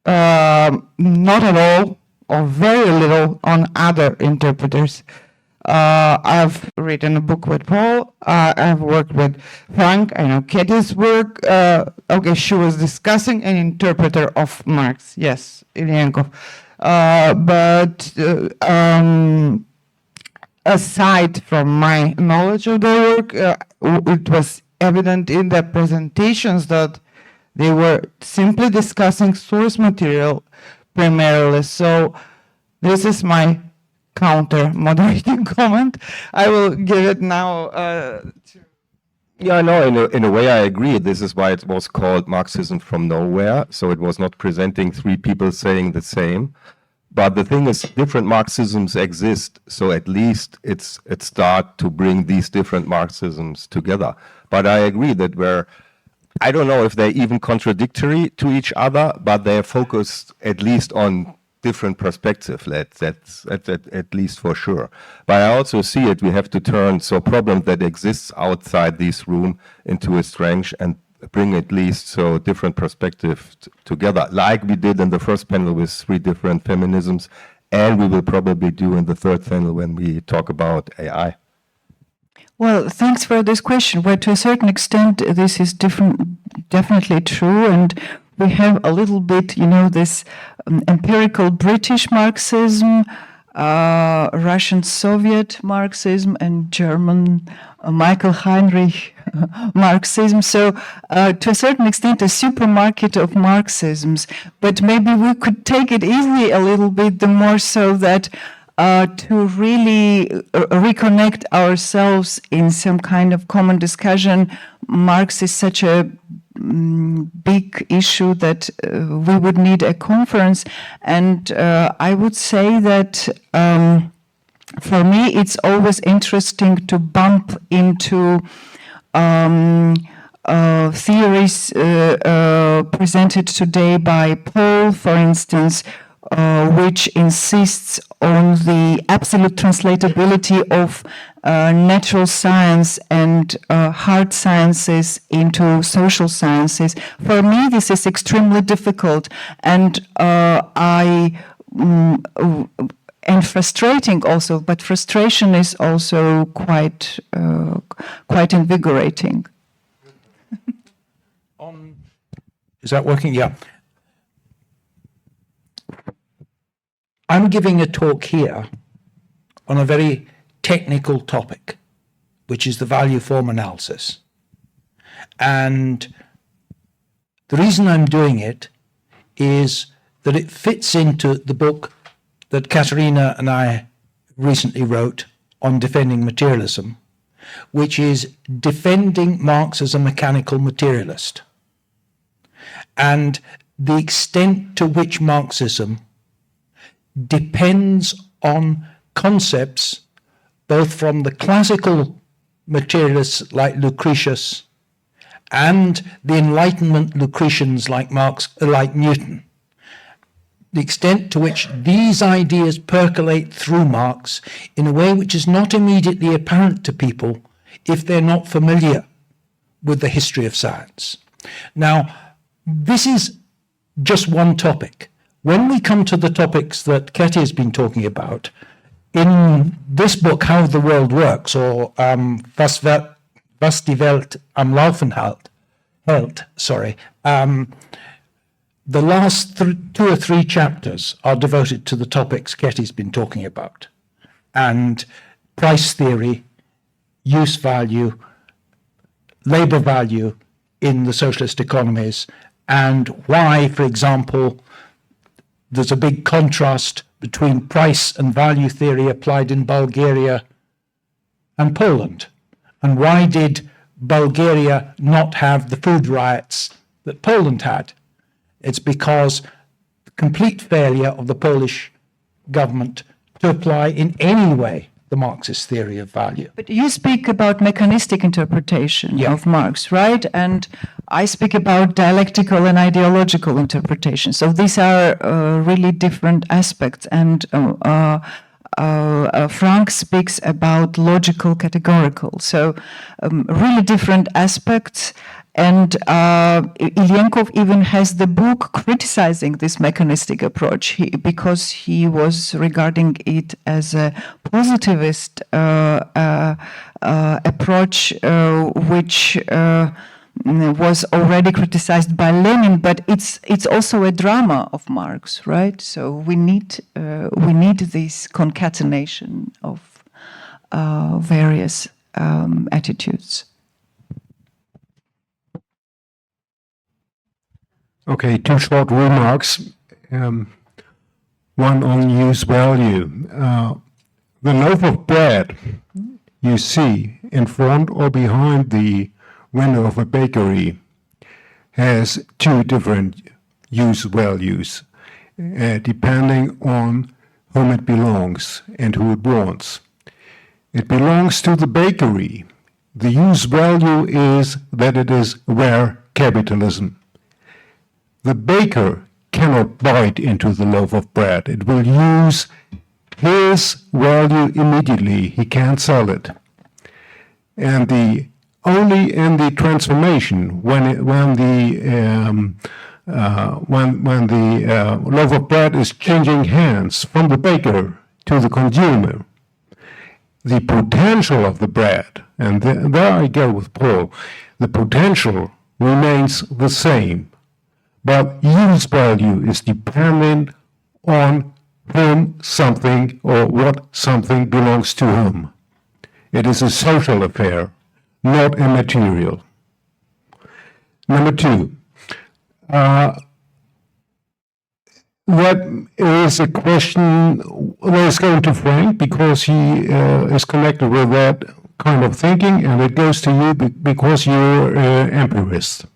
A: not at all or very little on other interpreters. I've written a book with Paul. I've worked with Frank. I know Katie's work. Okay, she was discussing an interpreter of Marx. Yes, Ilyenkov. But aside from my knowledge of their work, it was evident in their presentations that they were simply discussing source material primarily. So this is my counter-moderating comment. I will give it now to...
C: Yeah, no, in a way I agree. This is why it was called Marxism from nowhere. So it was not presenting three people saying the same. But the thing is, different Marxisms exist. So at least it's start to bring these different Marxisms together. But I agree that I don't know if they're even contradictory to each other, but they're focused at least on different perspective. That's at least for sure. But I also see it. We have to turn a problem that exists outside this room into a strength and bring at least different perspective together, like we did in the first panel with 3 different feminisms, and we will probably do in the third panel when we talk about AI.
D: Well, thanks for this question. Well, to a certain extent, this is definitely true, and we have a little bit, this empirical British Marxism, Russian Soviet Marxism, and German Michael Heinrich Marxism. So to a certain extent, a supermarket of Marxisms. But maybe we could take it easily a little bit, the more so that to really reconnect ourselves in some kind of common discussion. Marx is such a big issue that we would need a conference. And I would say that for me, it's always interesting to bump into theories presented today by Paul, for instance, which insists on the absolute translatability of natural science and hard sciences into social sciences. For me, this is extremely difficult, and and frustrating also. But frustration is also quite invigorating.
B: Is that working? Yeah. I'm giving a talk here on a very technical topic, which is the value form analysis. And the reason I'm doing it is that it fits into the book that Katerina and I recently wrote on defending materialism, which is defending Marx as a mechanical materialist, and the extent to which Marxism depends on concepts both from the classical materialists like Lucretius and the Enlightenment Lucretians like Marx, like Newton. The extent to which these ideas percolate through Marx in a way which is not immediately apparent to people if they're not familiar with the history of science. Now, this is just one topic. When we come to the topics that Ketty has been talking about, in this book, How the World Works, or Was die Welt am Laufen hält, the last 2 or 3 chapters are devoted to the topics Ketty's been talking about, and price theory, use value, labor value in the socialist economies, and why, for example, there's a big contrast between price and value theory applied in Bulgaria and Poland. And why did Bulgaria not have the food riots that Poland had? It's because the complete failure of the Polish government to apply in any way the Marxist theory of value.
D: But you speak about mechanistic interpretation of Marx, right? And I speak about dialectical and ideological interpretation. So these are really different aspects. And Frank speaks about logical categorical. So really different aspects. And Ilyenkov even has the book criticizing this mechanistic approach because he was regarding it as a positivist approach, which was already criticized by Lenin. But it's also a drama of Marx, right? So we need this concatenation of various attitudes.
G: Okay, 2 short remarks. One on use value. The loaf of bread you see in front or behind the window of a bakery has 2 different use values, depending on whom it belongs and who it wants. It belongs to the bakery. The use value is that it is rare capitalism. The baker cannot bite into the loaf of bread. It will use his value immediately. He can't sell it. And only in the transformation, when the loaf of bread is changing hands from the baker to the consumer, the potential of the bread, and there I go with Paul, the potential remains the same. But use value is dependent on whom something or what something belongs to whom. It is a social affair, not a material. Number 2, that is a question that is going to Frank because he is connected with that kind of thinking, and it goes to you because you're an empirist.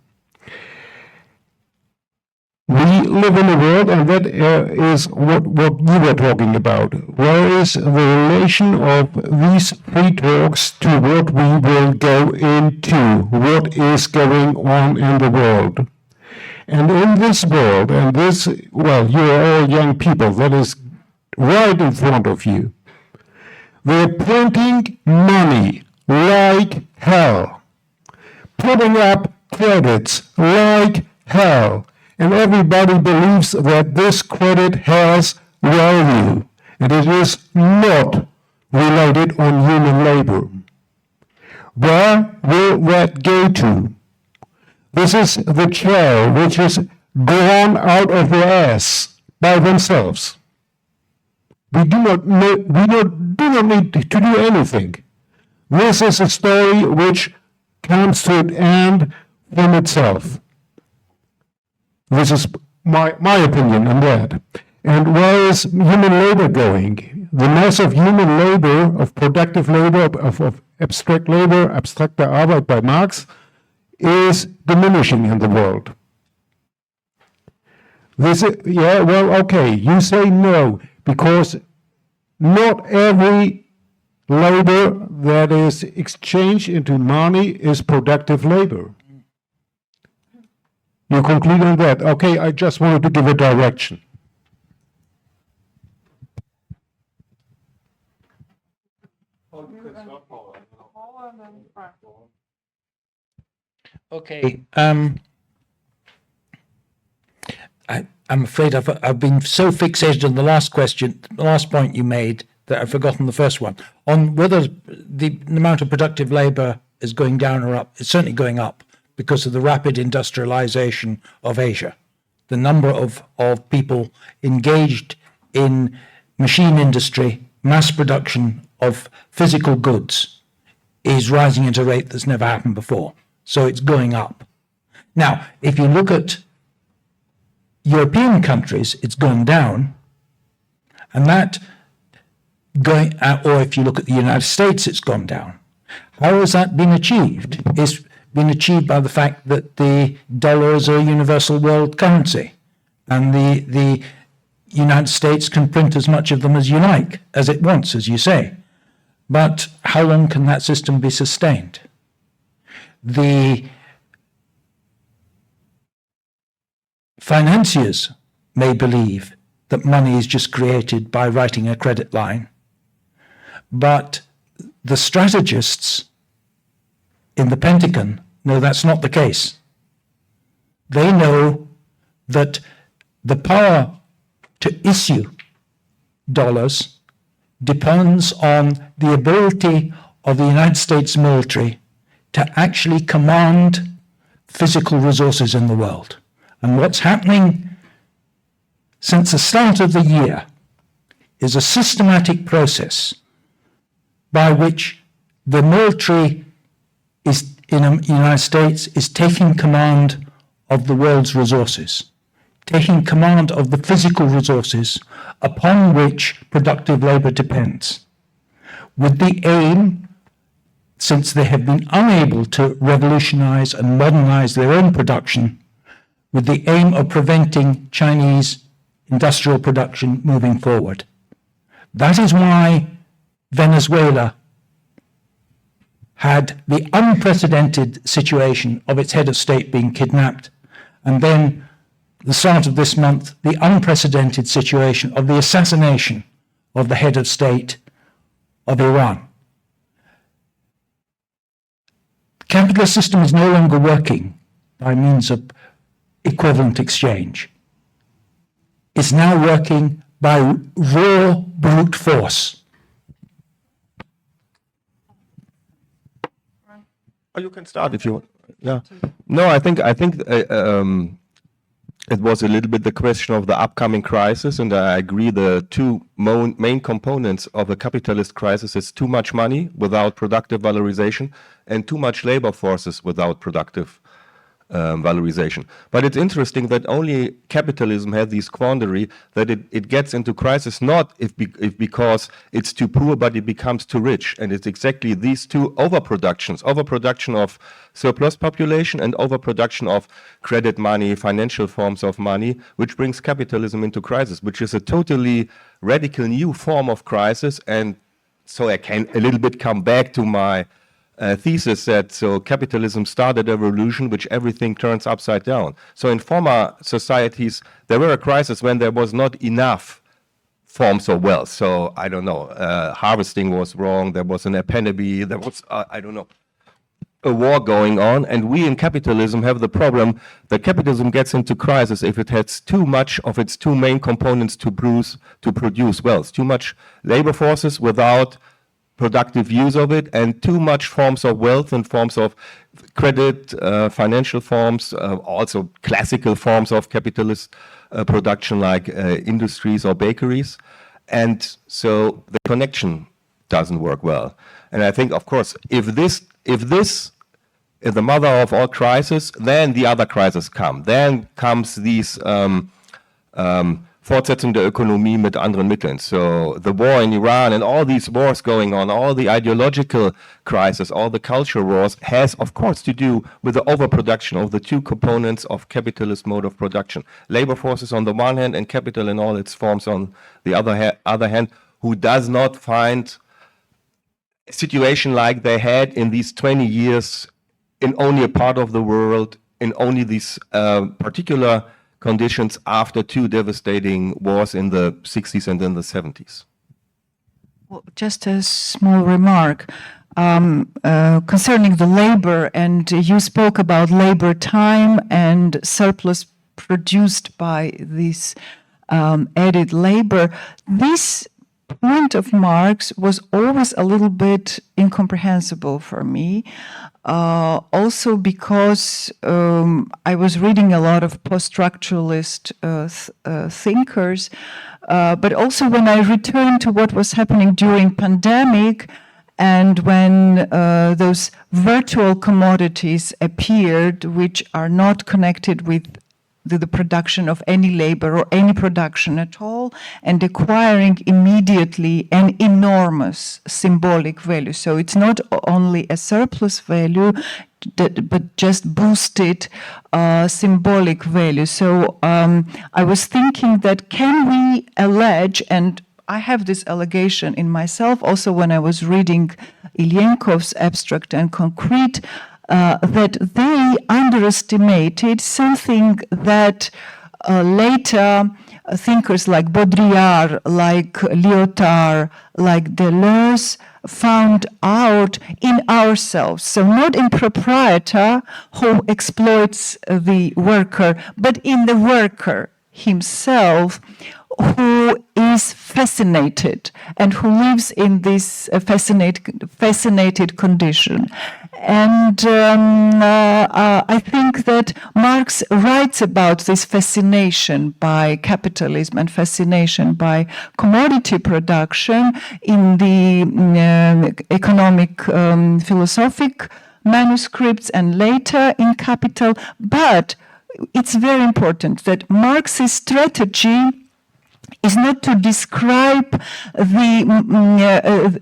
G: We live in a world, and that is what you were talking about. Where is the relation of these 3 talks to what we will go into, what is going on in the world? And in this world, and this, well, you are all young people, that is right in front of you. They're printing money like hell, putting up credits like hell. And everybody believes that this credit has value, and it is not related on human labor. Where will that go to? This is the chair which is gone out of the ass by themselves. We do not need to do anything. This is a story which comes to an end from itself. This is my opinion on that. And where is human labor going? The mass of human labor, of productive labor, of abstract labor, abstrakte Arbeit by Marx, is diminishing in the world. Yeah, well, okay, you say no, because not every labor that is exchanged into money is productive labor. You conclude on that. Okay, I just wanted to give a direction.
B: Okay. I'm afraid I've been so fixated on the last question, the last point you made, that I've forgotten the first one. On whether the amount of productive labour is going down or up, it's certainly going up because of the rapid industrialization of Asia. The number of people engaged in machine industry, mass production of physical goods is rising at a rate that's never happened before. So it's going up. Now, if you look at European countries, it's gone down, and that going, or if you look at the United States, it's gone down. How has that been achieved? It's been achieved by the fact that the dollar is a universal world currency, and the United States can print as much of them as you like, as it wants, as you say. But how long can that system be sustained? The financiers may believe that money is just created by writing a credit line, but the strategists in the Pentagon know that's not the case. They know that the power to issue dollars depends on the ability of the United States military to actually command physical resources in the world. And what's happening since the start of the year is a systematic process by which the military is in the United States is taking command of the world's resources, taking command of the physical resources upon which productive labor depends, with the aim, since they have been unable to revolutionize and modernize their own production, with the aim of preventing Chinese industrial production moving forward. That is why Venezuela had the unprecedented situation of its head of state being kidnapped, and then the start of this month, the unprecedented situation of the assassination of the head of state of Iran. The capitalist system is no longer working by means of equivalent exchange. It's now working by raw brute force.
C: Oh, you can start if you want. Yeah. No, I think it was a little bit the question of the upcoming crisis, and I agree the two main components of the capitalist crisis is too much money without productive valorization and too much labor forces without productive valorization. But it's interesting that only capitalism has this quandary that it gets into crisis not if because it's too poor, but it becomes too rich. And it's exactly these two overproduction of surplus population and overproduction of credit money, financial forms of money, which brings capitalism into crisis, which is a totally radical new form of crisis. And so I can a little bit come back to my thesis that so capitalism started a revolution which everything turns upside down. So in former societies, there were a crisis when there was not enough forms of wealth. So I don't know, harvesting was wrong, there was an epidemic, there was, I don't know, a war going on. And we in capitalism have the problem that capitalism gets into crisis if it has too much of its two main components to produce wealth, too much labor forces without productive use of it, and too much forms of wealth and forms of credit, financial forms, also classical forms of capitalist production like industries or bakeries. And so the connection doesn't work well. And I think, of course, if this is the mother of all crises, then the other crises come. Then comes these Fortsetzung der Ökonomie mit anderen Mitteln. So the war in Iran and all these wars going on, all the ideological crisis, all the culture wars, has of course to do with the overproduction of the two components of capitalist mode of production. Labor forces on the one hand and capital in all its forms on the other hand, who does not find a situation like they had in these 20 years in only a part of the world, in only these particular conditions after two devastating wars in the 60s and in the 70s.
D: Well, just a small remark concerning the labor, and you spoke about labor time and surplus produced by this added labor. This point of Marx was always a little bit incomprehensible for me. Also because I was reading a lot of post-structuralist thinkers, but also when I returned to what was happening during pandemic and when those virtual commodities appeared, which are not connected with the production of any labor or any production at all, and acquiring immediately an enormous symbolic value. So it's not only a surplus value, but just boosted symbolic value. So I was thinking that can we allege, and I have this allegation in myself also when I was reading Ilyenkov's Abstract and Concrete, that they underestimated something that later thinkers like Baudrillard, like Lyotard, like Deleuze found out in ourselves. So not in proprietor who exploits the worker, but in the worker himself, who is fascinated and who lives in this fascinated condition. And I think that Marx writes about this fascination by capitalism and fascination by commodity production in the economic philosophic manuscripts and later in Capital. But it's very important that Marx's strategy is not to describe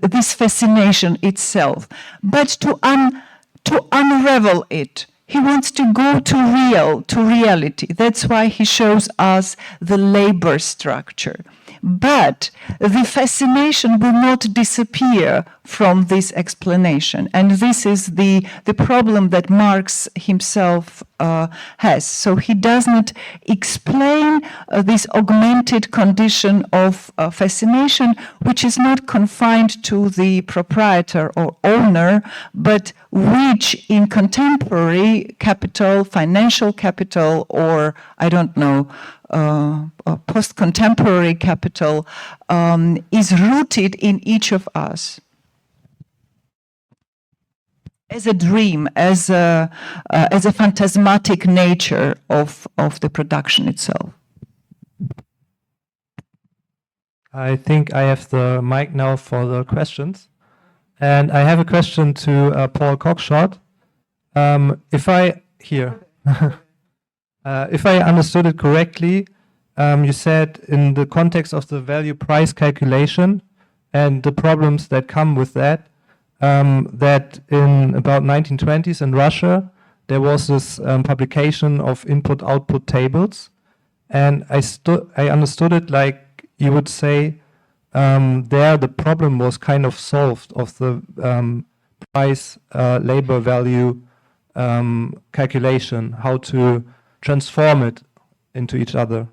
D: this fascination itself, but to unravel it. He wants to go to reality. That's why he shows us the labor structure. But the fascination will not disappear from this explanation. And this is the problem that Marx himself has. So he does not explain this augmented condition of fascination, which is not confined to the proprietor or owner, but which in contemporary capital, financial capital, or I don't know, post-contemporary capital is rooted in each of us as a dream, as a phantasmatic nature of the production itself.
H: I think I have the mic now for the questions, and I have a question to Paul Cockshott. If I understood it correctly, you said in the context of the value price calculation and the problems that come with that, that in about 1920s in Russia, there was this publication of input-output tables. And I understood it like you would say there the problem was kind of solved of the price labor value calculation, how to transform it into each other.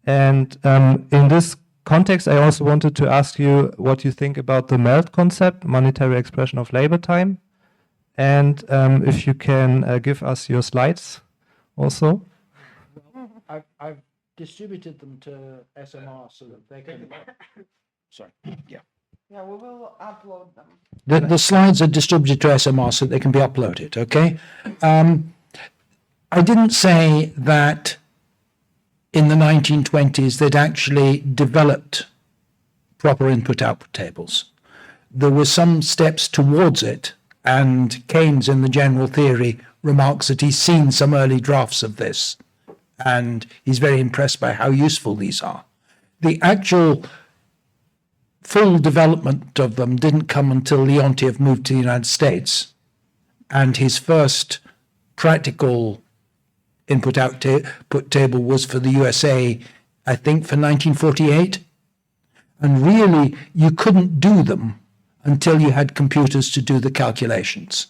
H: And in this context, I also wanted to ask you what you think about the MELT concept, monetary expression of labor time, and if you can give us your slides also.
B: I've distributed them to SMR so that they can... Sorry, yeah.
A: Yeah, we will upload them.
B: The slides are distributed to SMR so they can be uploaded, okay? I didn't say that in the 1920s they'd actually developed proper input-output tables. there were some steps towards it, and Keynes in the general theory remarks that he's seen some early drafts of this, and he's very impressed by how useful these are. The actual full development of them didn't come until Leontiev moved to the United States, and his first practical input-output table was for the USA, I think for 1948. And really, you couldn't do them until you had computers to do the calculations.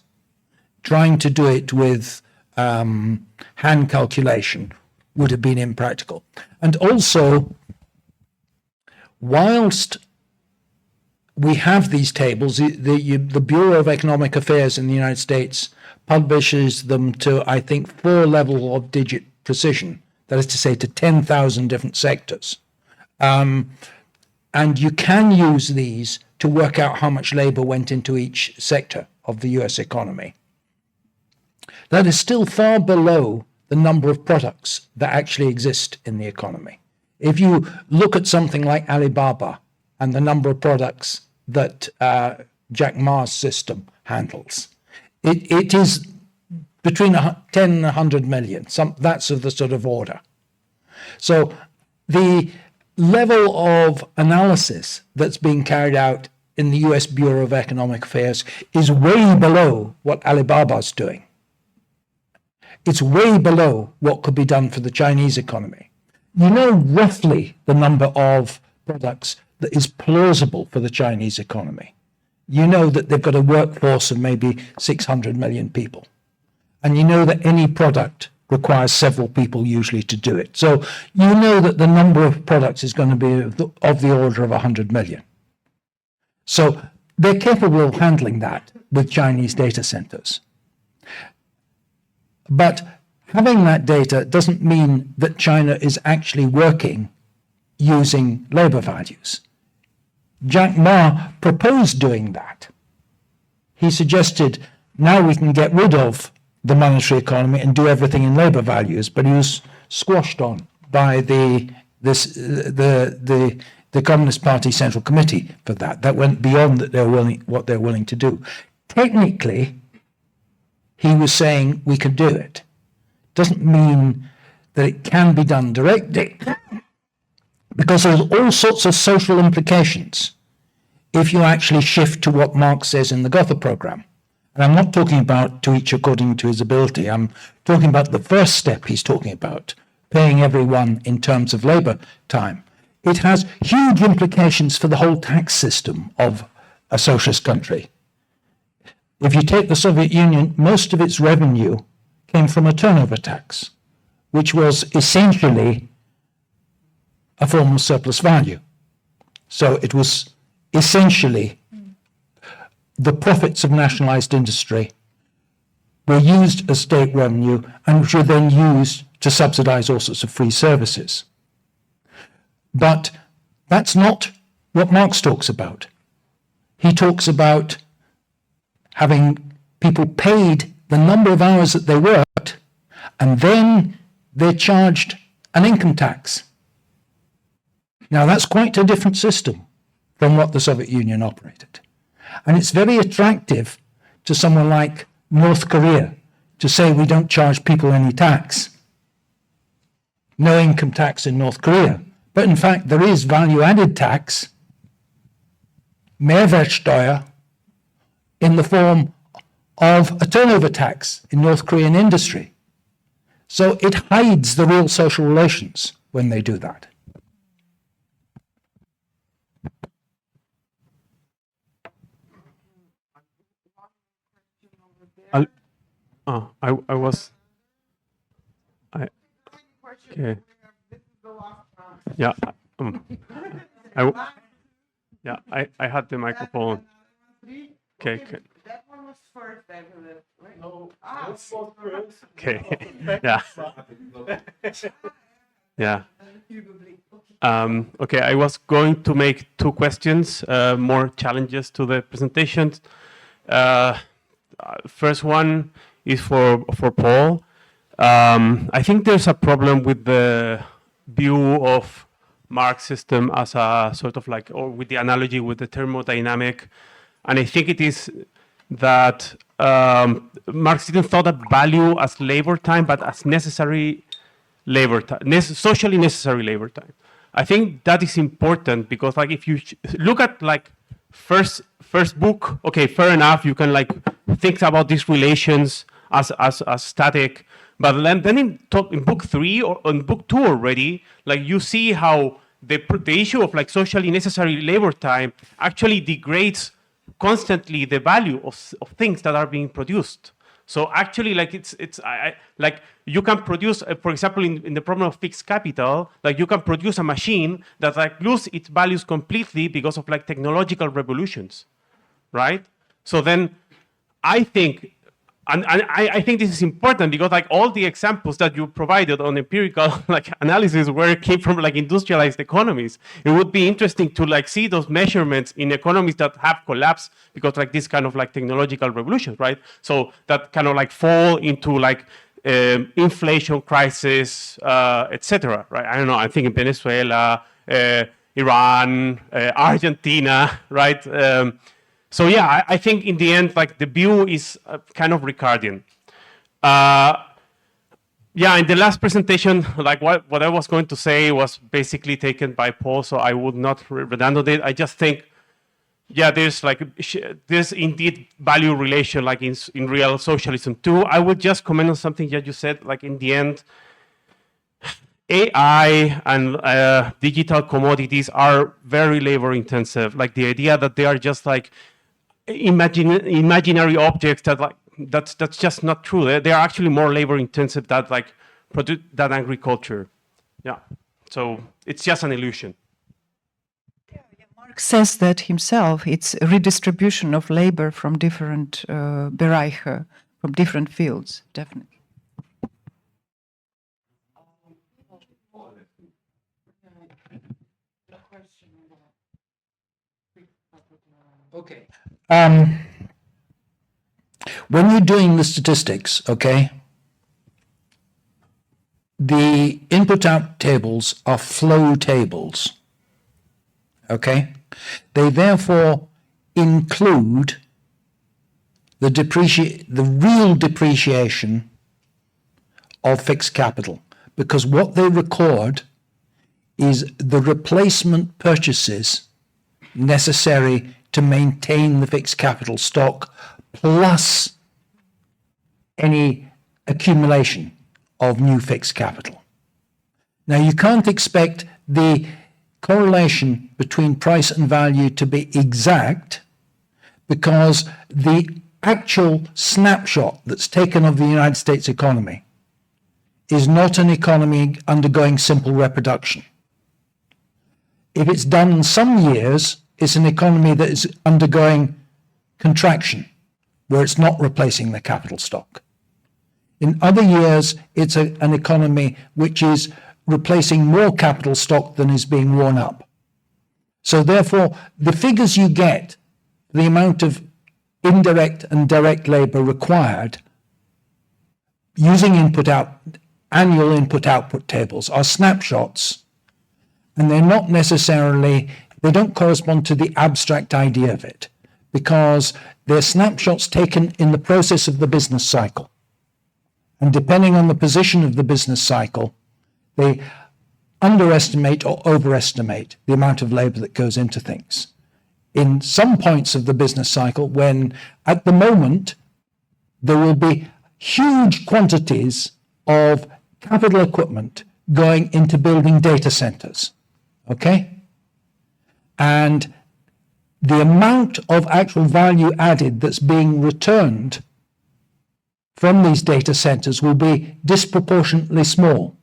B: Trying to do it with hand calculation would have been impractical. And also, whilst we have these tables, the Bureau of Economic Affairs in the United States publishes them to, I think, 4 level of digit precision, that is to say, to 10,000 different sectors. And you can use these to work out how much labor went into each sector of the US economy. That is still far below the number of products that actually exist in the economy. If you look at something like Alibaba and the number of products that Jack Ma's system handles, it is between 10 and 100 million. That's of the sort of order. So the level of analysis that's being carried out in the US Bureau of Economic Affairs is way below what Alibaba's doing. It's way below what could be done for the Chinese economy. You know roughly the number of products that is plausible for the Chinese economy. You know that they've got a workforce of maybe 600 million people. And you know that any product requires several people usually to do it. So you know that the number of products is going to be of the order of 100 million. So they're capable of handling that with Chinese data centers. But having that data doesn't mean that China is actually working using labor values. Jack Ma proposed doing that. He suggested now we can get rid of the monetary economy and do everything in labor values, but he was squashed on by the Communist Party Central Committee for that. That went beyond what they're willing to do. Technically, he was saying we could do it. Doesn't mean that it can be done directly, because there's all sorts of social implications if you actually shift to what Marx says in the Gotha program. And I'm not talking about to each according to his ability. I'm talking about the first step he's talking about, paying everyone in terms of labor time. It has huge implications for the whole tax system of a socialist country. If you take the Soviet Union, most of its revenue came from a turnover tax, which was essentially a form of surplus value. So it was essentially the profits of nationalized industry were used as state revenue and which were then used to subsidize all sorts of free services. But that's not what Marx talks about. He talks about having people paid the number of hours that they worked, and then they're charged an income tax. Now, that's quite a different system from what the Soviet Union operated. And it's very attractive to someone like North Korea to say we don't charge people any tax. No income tax in North Korea. But in fact, there is value-added tax, Mehrwertsteuer, in the form of a turnover tax in North Korean industry. So it hides the real social relations when they do that.
I: Okay. Yeah. I had the microphone. Okay.
A: That one was first, I believe. Right?
I: No, this was first. Okay. Yeah. Yeah. Okay, I was going to make 2 questions, more challenges to the presentations. First one is for Paul. I think there's a problem with the view of Marx system as a sort of like, or with the analogy with the thermodynamic And I think it is that Marx didn't thought of value as labor time, but as necessary labor time, socially necessary labor time. I think that is important because, like, if you look at like first book, okay, fair enough, you can like think about these relations as static, but then in book 3 or in book 2 already, like you see how the issue of like socially necessary labor time actually degrades constantly the value of things that are being produced. So actually, like like you can produce, for example, in the problem of fixed capital, like you can produce a machine that like lose its values completely because of like technological revolutions, right? So then, I think, and I think this is important because like all the examples that you provided on empirical like analysis came from like industrialized economies. It would be interesting to like see those measurements in economies that have collapsed because like this kind of like technological revolutions, right? So that kind of like fall into like inflation crisis, etc. Right? I don't know. I think in Venezuela, Iran, Argentina, right? So yeah, I think in the end, like the view is kind of Ricardian. Yeah, in the last presentation, like what I was going to say was basically taken by Paul, so I would not redundant it. I just think, yeah, there's indeed value relation like in real socialism too. I would just comment on something that you said, like in the end, AI and digital commodities are very labor intensive. Like the idea that they are just like imaginary objects that like that's just not true. They are actually more labor intensive than like than agriculture. Yeah, so it's just an illusion.
D: Marx says that himself. It's a redistribution of labor from different Bereiche, from different fields, definitely.
B: Okay. When you're doing the statistics, okay, the input-out tables are flow tables, okay? They therefore include the real depreciation of fixed capital, because what they record is the replacement purchases necessary to maintain the fixed capital stock plus any accumulation of new fixed capital. Now, you can't expect the correlation between price and value to be exact because the actual snapshot that's taken of the United States economy is not an economy undergoing simple reproduction. If it's done in some years, it's an economy that is undergoing contraction, where it's not replacing the capital stock. In other years, it's an economy which is replacing more capital stock than is being worn up. So therefore, the figures you get, the amount of indirect and direct labor required using annual input-output tables are snapshots, and they're not necessarily, they don't correspond to the abstract idea of it, because they're snapshots taken in the process of the business cycle. And depending on the position of the business cycle, they underestimate or overestimate the amount of labor that goes into things. In some points of the business cycle, when at the moment there will be huge quantities of capital equipment going into building data centers, okay? And the amount of actual value added that's being returned from these data centers will be disproportionately small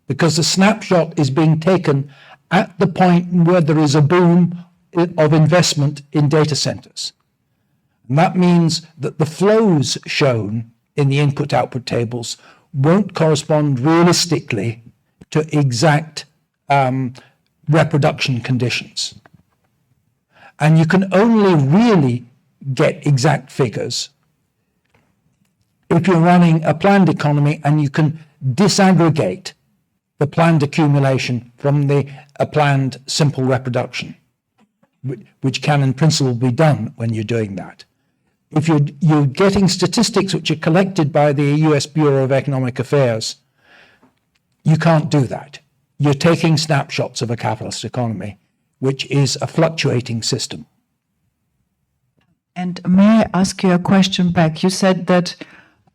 B: because the snapshot is being taken at the point where there is a boom of investment in data centers. And that means that the flows shown in the input-output tables won't correspond realistically to exact reproduction conditions. And you can only really get exact figures if you're running a planned economy and you can disaggregate the planned accumulation from a planned simple reproduction. which can in principle be done when you're doing that. If you're getting statistics which are collected by the US Bureau of Economic Affairs, you can't do that. You're taking snapshots of a capitalist economy, which is a fluctuating system.
D: And may I ask you a question back? You said that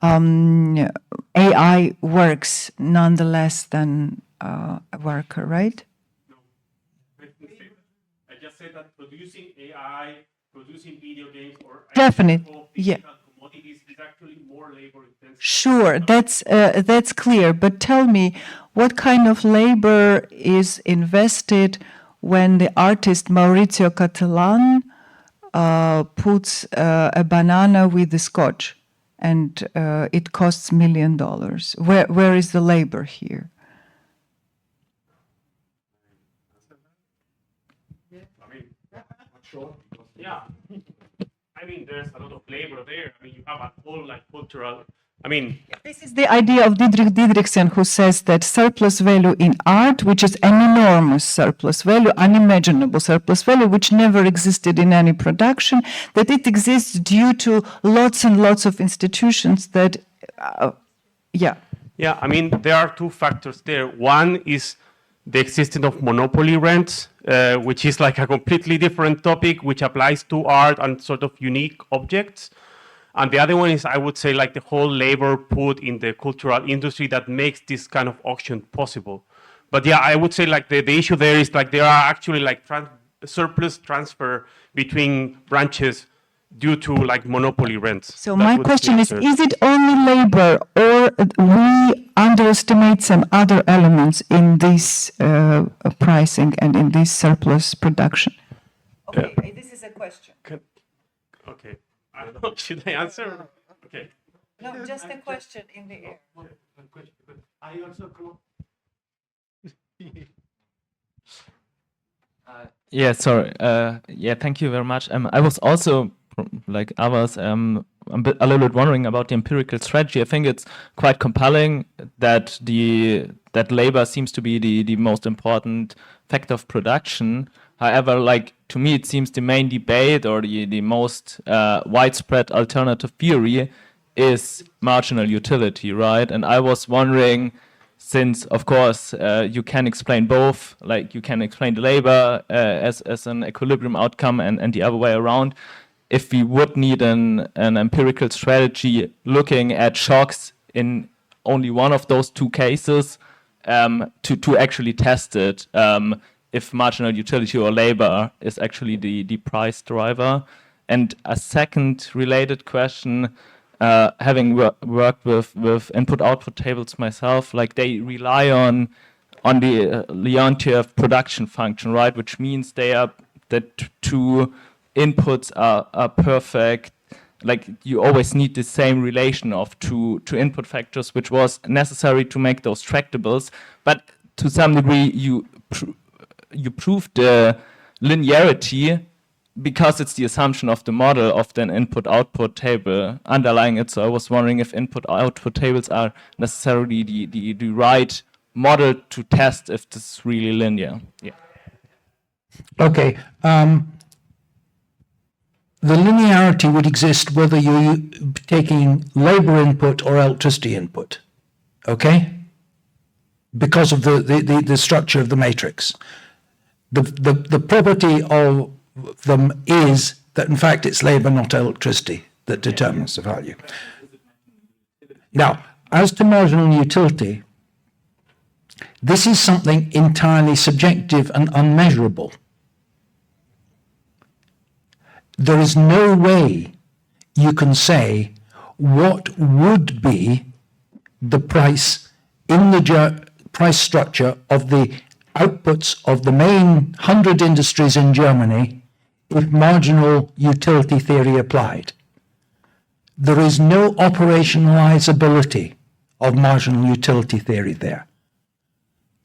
D: AI works nonetheless than a worker, right?
I: I just said that producing AI, producing video games, or
D: Definitely, yeah.
I: commodities is actually more labor intensive.
D: Sure, that's clear. But tell me, what kind of labor is invested when the artist Maurizio Cattelan puts a banana with the scotch, and it costs $1 million? Where is the labor here?
I: Yeah, I mean, there's a lot of labor there. I mean, you have a whole cultural.
D: This is the idea of Dietrich Didriksen, who says that surplus value in art, which is an enormous surplus value, unimaginable surplus value, which never existed in any production, that it exists due to lots and lots of institutions that,
I: Yeah, I mean, there are two factors there. One is the existence of monopoly rents, which is like a completely different topic, which applies to art and sort of unique objects. And the other one is, I would say, like the whole labor put in the cultural industry that makes this kind of auction possible. But yeah, I would say like the issue there is like there are actually like surplus transfer between branches due to like monopoly rents.
D: So my question is it only labor, or we underestimate some other elements in this pricing and in this surplus production? Okay, this is a question.
I: Okay. I don't know, should I answer? Okay.
D: No, just a question in the air.
I: I also go.
J: Yeah, sorry. Yeah, thank you very much. I was also, like others, a little bit wondering about the empirical strategy. I think it's quite compelling that that labor seems to be the most important factor of production. However, like to me, it seems the main debate or the most widespread alternative theory is marginal utility, right? And I was wondering, since of course you can explain both, like you can explain the labor as an equilibrium outcome and the other way around, if we would need an empirical strategy looking at shocks in only one of those two cases to actually test it, if marginal utility or labor is actually the price driver. And a second related question, having worked with input-output tables myself, like they rely on the Leontief production function, right? Which means that two inputs are perfect. Like you always need the same relation of two input factors, which was necessary to make those tractables. But to some degree, you prove the linearity because it's the assumption of the model of an input-output table underlying it. So I was wondering if input-output tables are necessarily the right model to test if this is really linear. Yeah.
B: Okay. The linearity would exist whether you're taking labor input or electricity input. Okay? Because of the structure of the matrix. The property of them is that in fact it's labor, not electricity, that determines the value. Now, as to marginal utility, this is something entirely subjective and unmeasurable. There is no way you can say what would be the price in the price structure of the outputs of the main 100 industries in Germany if marginal utility theory applied. There is no operationalizability of marginal utility theory there.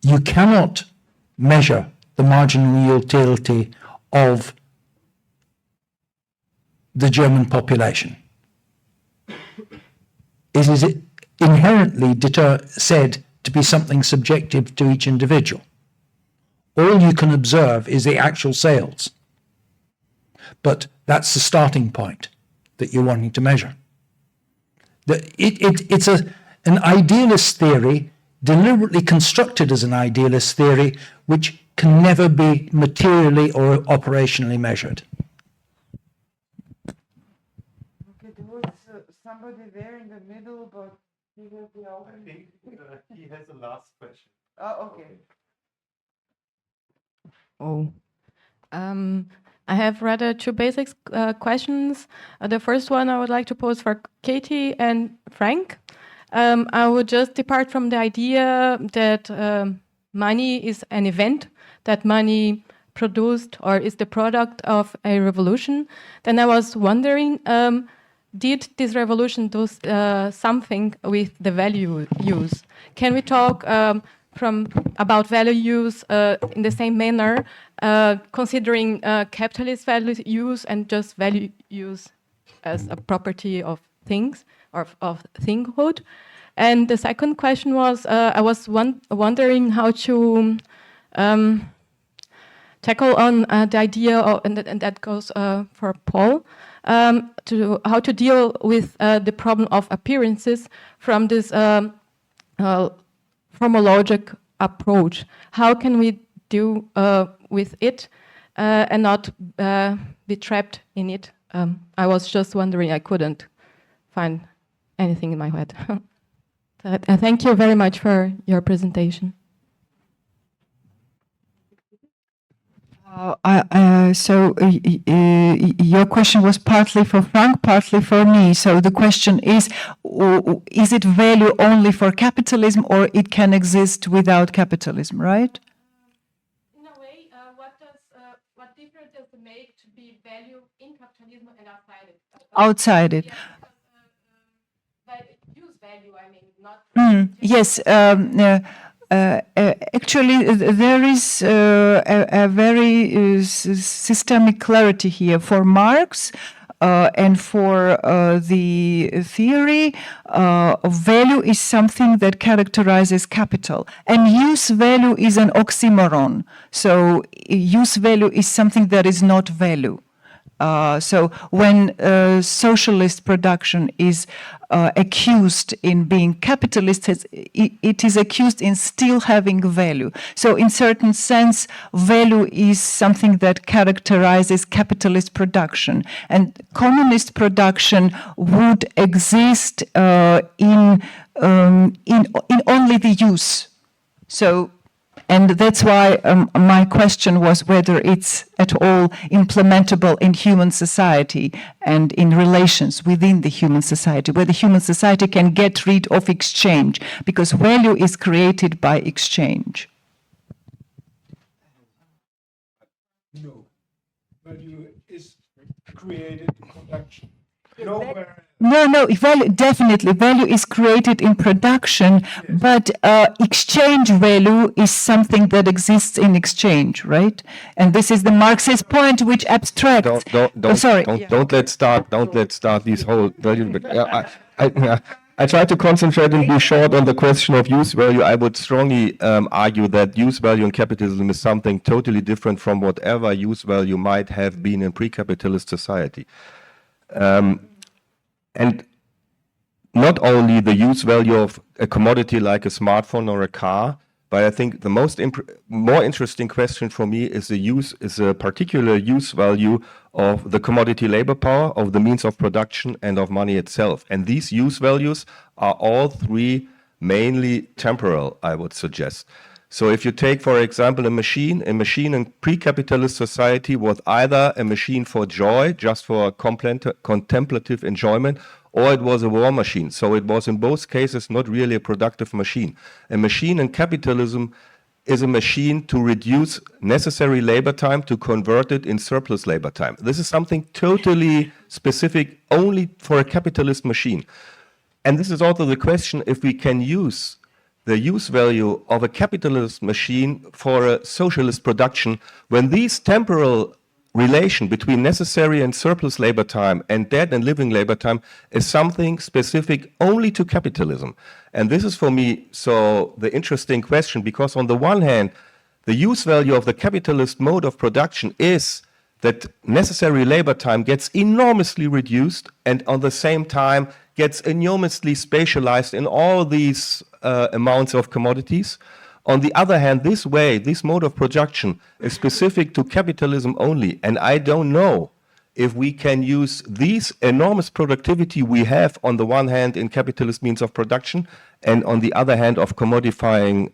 B: You cannot measure the marginal utility of the German population. It is inherently said to be something subjective to each individual. All you can observe is the actual sales. but that's the starting point that you're wanting to measure. It's an idealist theory, deliberately constructed as an idealist theory, which can never be materially or operationally measured.
A: Okay, there was somebody there in the middle, but he will be out.
K: I think he has a last question.
A: Oh, okay.
L: Oh. I have rather two basic questions. The first one I would like to pose for Katie and Frank. I would just depart from the idea that money is an event, that money produced or is the product of a revolution. Then I was wondering, did this revolution do something with the value use? Can we talk about value use in the same manner, considering capitalist value use and just value use as a property of things or of thinghood? And the second question was, I was wondering how to tackle on the idea, and that goes for Paul, to how to deal with the problem of appearances from this formologic approach. How can we deal with it and not be trapped in it? I was just wondering, I couldn't find anything in my head. Thank you very much for your presentation.
D: Your question was partly for Frank, partly for me. So the question is it value only for capitalism, or it can exist without capitalism, right?
L: In a way, what difference does it make to be value in capitalism and outside it?
D: Outside it.
L: Yeah, use value, I mean, not...
D: Yes. Actually, there is a very systemic clarity here. For Marx and for the theory, value is something that characterizes capital. And use value is an oxymoron. So use value is something that is not value. So when socialist production is accused in being capitalist, it is accused in still having value. So in certain sense, value is something that characterizes capitalist production. And communist production would exist in only the use. So. And that's why my question was whether it's at all implementable in human society and in relations within the human society, whether human society can get rid of exchange, because value is created by exchange.
G: No, value is created in production. Nowhere.
D: No, definitely value is created in production, yes. But exchange value is something that exists in exchange, right? And this is the Marxist point, which abstracts.
C: Don't let's start these whole value. But I try to concentrate and be short on the question of use value. I would strongly argue that use value in capitalism is something totally different from whatever use value might have been in pre-capitalist society. And not only the use value of a commodity like a smartphone or a car, but I think the more interesting question for me is a particular use value of the commodity labor power, of the means of production, and of money itself. And these use values are all three mainly temporal, I would suggest. So if you take, for example, a machine in pre-capitalist society was either a machine for joy, just for contemplative enjoyment, or it was a war machine. So it was in both cases not really a productive machine. A machine in capitalism is a machine to reduce necessary labor time to convert it in surplus labor time. This is something totally specific only for a capitalist machine. And this is also the question if we can use the use value of a capitalist machine for a socialist production when these temporal relation between necessary and surplus labor time and dead and living labor time is something specific only to capitalism. And this is for me so the interesting question, because on the one hand, the use value of the capitalist mode of production is that necessary labor time gets enormously reduced and on the same time gets enormously spatialized in all these amounts of commodities. On the other hand, this way, this mode of production is specific to capitalism only, and I don't know if we can use these enormous productivity we have on the one hand in capitalist means of production and on the other hand of commodifying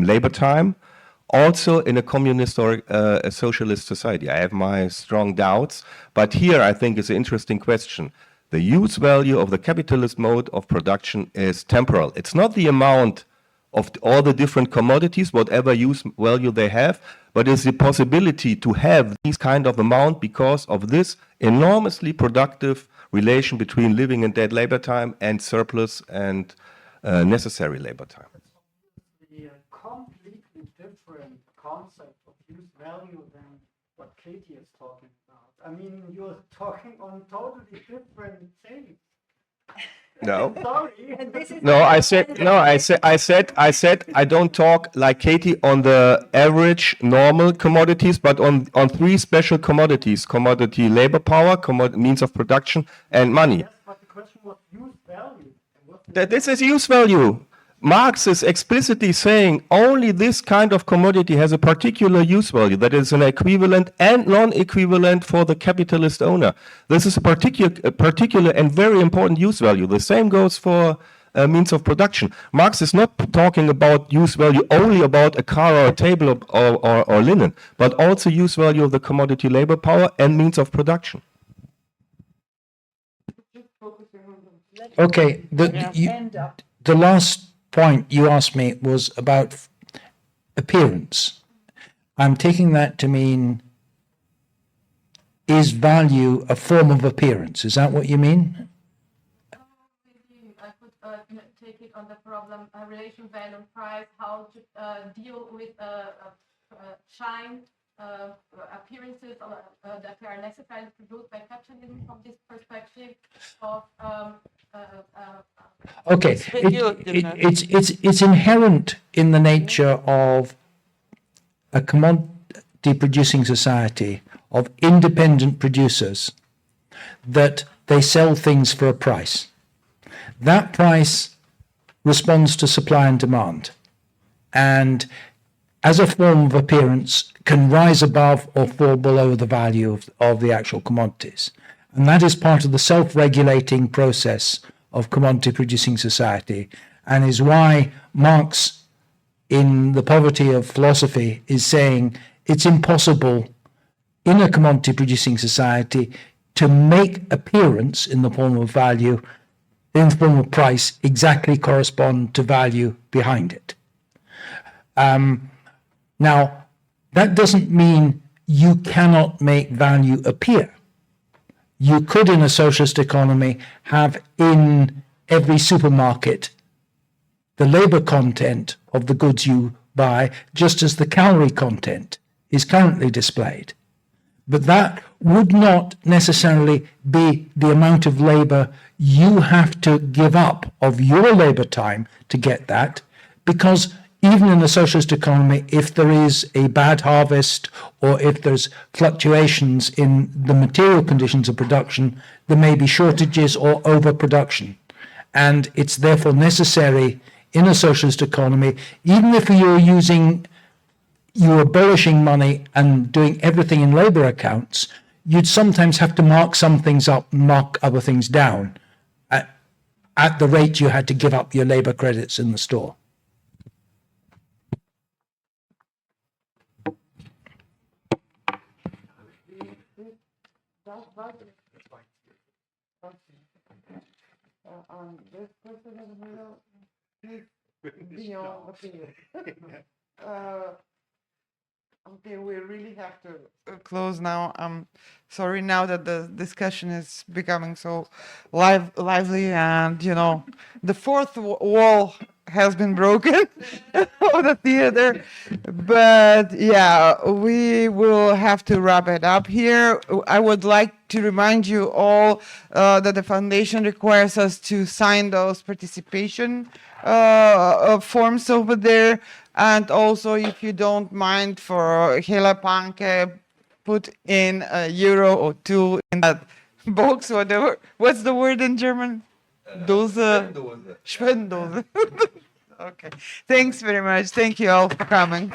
C: labor time, also in a communist or a socialist society. I have my strong doubts, but here I think is an interesting question. The use value of the capitalist mode of production is temporal. It's not the amount of all the different commodities, whatever use value they have, but it's the possibility to have these kind of amount because of this enormously productive relation between living and dead labor time and surplus and necessary labor time.
F: A completely different concept of use value than what Katie is talking about. I mean, you're talking on totally different things.
C: No.
F: Sorry.
C: No, I said I don't talk like Katie on the average normal commodities, but on three special commodities: commodity labor power, means of production, and money.
F: Yes, but the question was use value.
C: This is use value. Marx is explicitly saying only this kind of commodity has a particular use value, that is an equivalent and non-equivalent for the capitalist owner. This is a particular and very important use value. The same goes for means of production. Marx is not talking about use value only about a car or a table or linen, but also use value of the commodity labor power and means of production.
B: Okay, the last point you asked me was about appearance. I'm taking that to mean, is value a form of appearance? Is that what you mean?
L: I could take it on the problem relation value and price, how to deal with shine appearances that are necessarily produced by capitalism from this perspective of
B: Okay, it's inherent in the nature of a commodity producing society of independent producers that they sell things for a price. That price responds to supply and demand, and as a form of appearance can rise above or fall below the value of the actual commodities. And that is part of the self-regulating process of commodity producing society, and is why Marx, in The Poverty of Philosophy, is saying it's impossible in a commodity producing society to make appearance in the form of value, in the form of price, exactly correspond to value behind it. Now, that doesn't mean you cannot make value appear. You could, in a socialist economy, have in every supermarket the labor content of the goods you buy, just as the calorie content is currently displayed. But that would not necessarily be the amount of labor you have to give up of your labor time to get that, because even in the socialist economy, if there is a bad harvest or if there's fluctuations in the material conditions of production, there may be shortages or overproduction. And it's therefore necessary in a socialist economy, even if you're abolishing money and doing everything in labor accounts, you'd sometimes have to mark some things up and mark other things down at the rate you had to give up your labor credits in the store.
A: This person is beyond opinion. Okay, we really have to close now. I'm sorry now that the discussion is becoming so lively, and the fourth wall has been broken of the theater. But yeah, we will have to wrap it up here. I would like to remind you all that the foundation requires us to sign those participation forms over there. And also, if you don't mind, for Hela Panke, put in a euro or two in that box, whatever. What's the word in German? Dose. Spendose. Okay. Thanks very much. Thank you all for coming.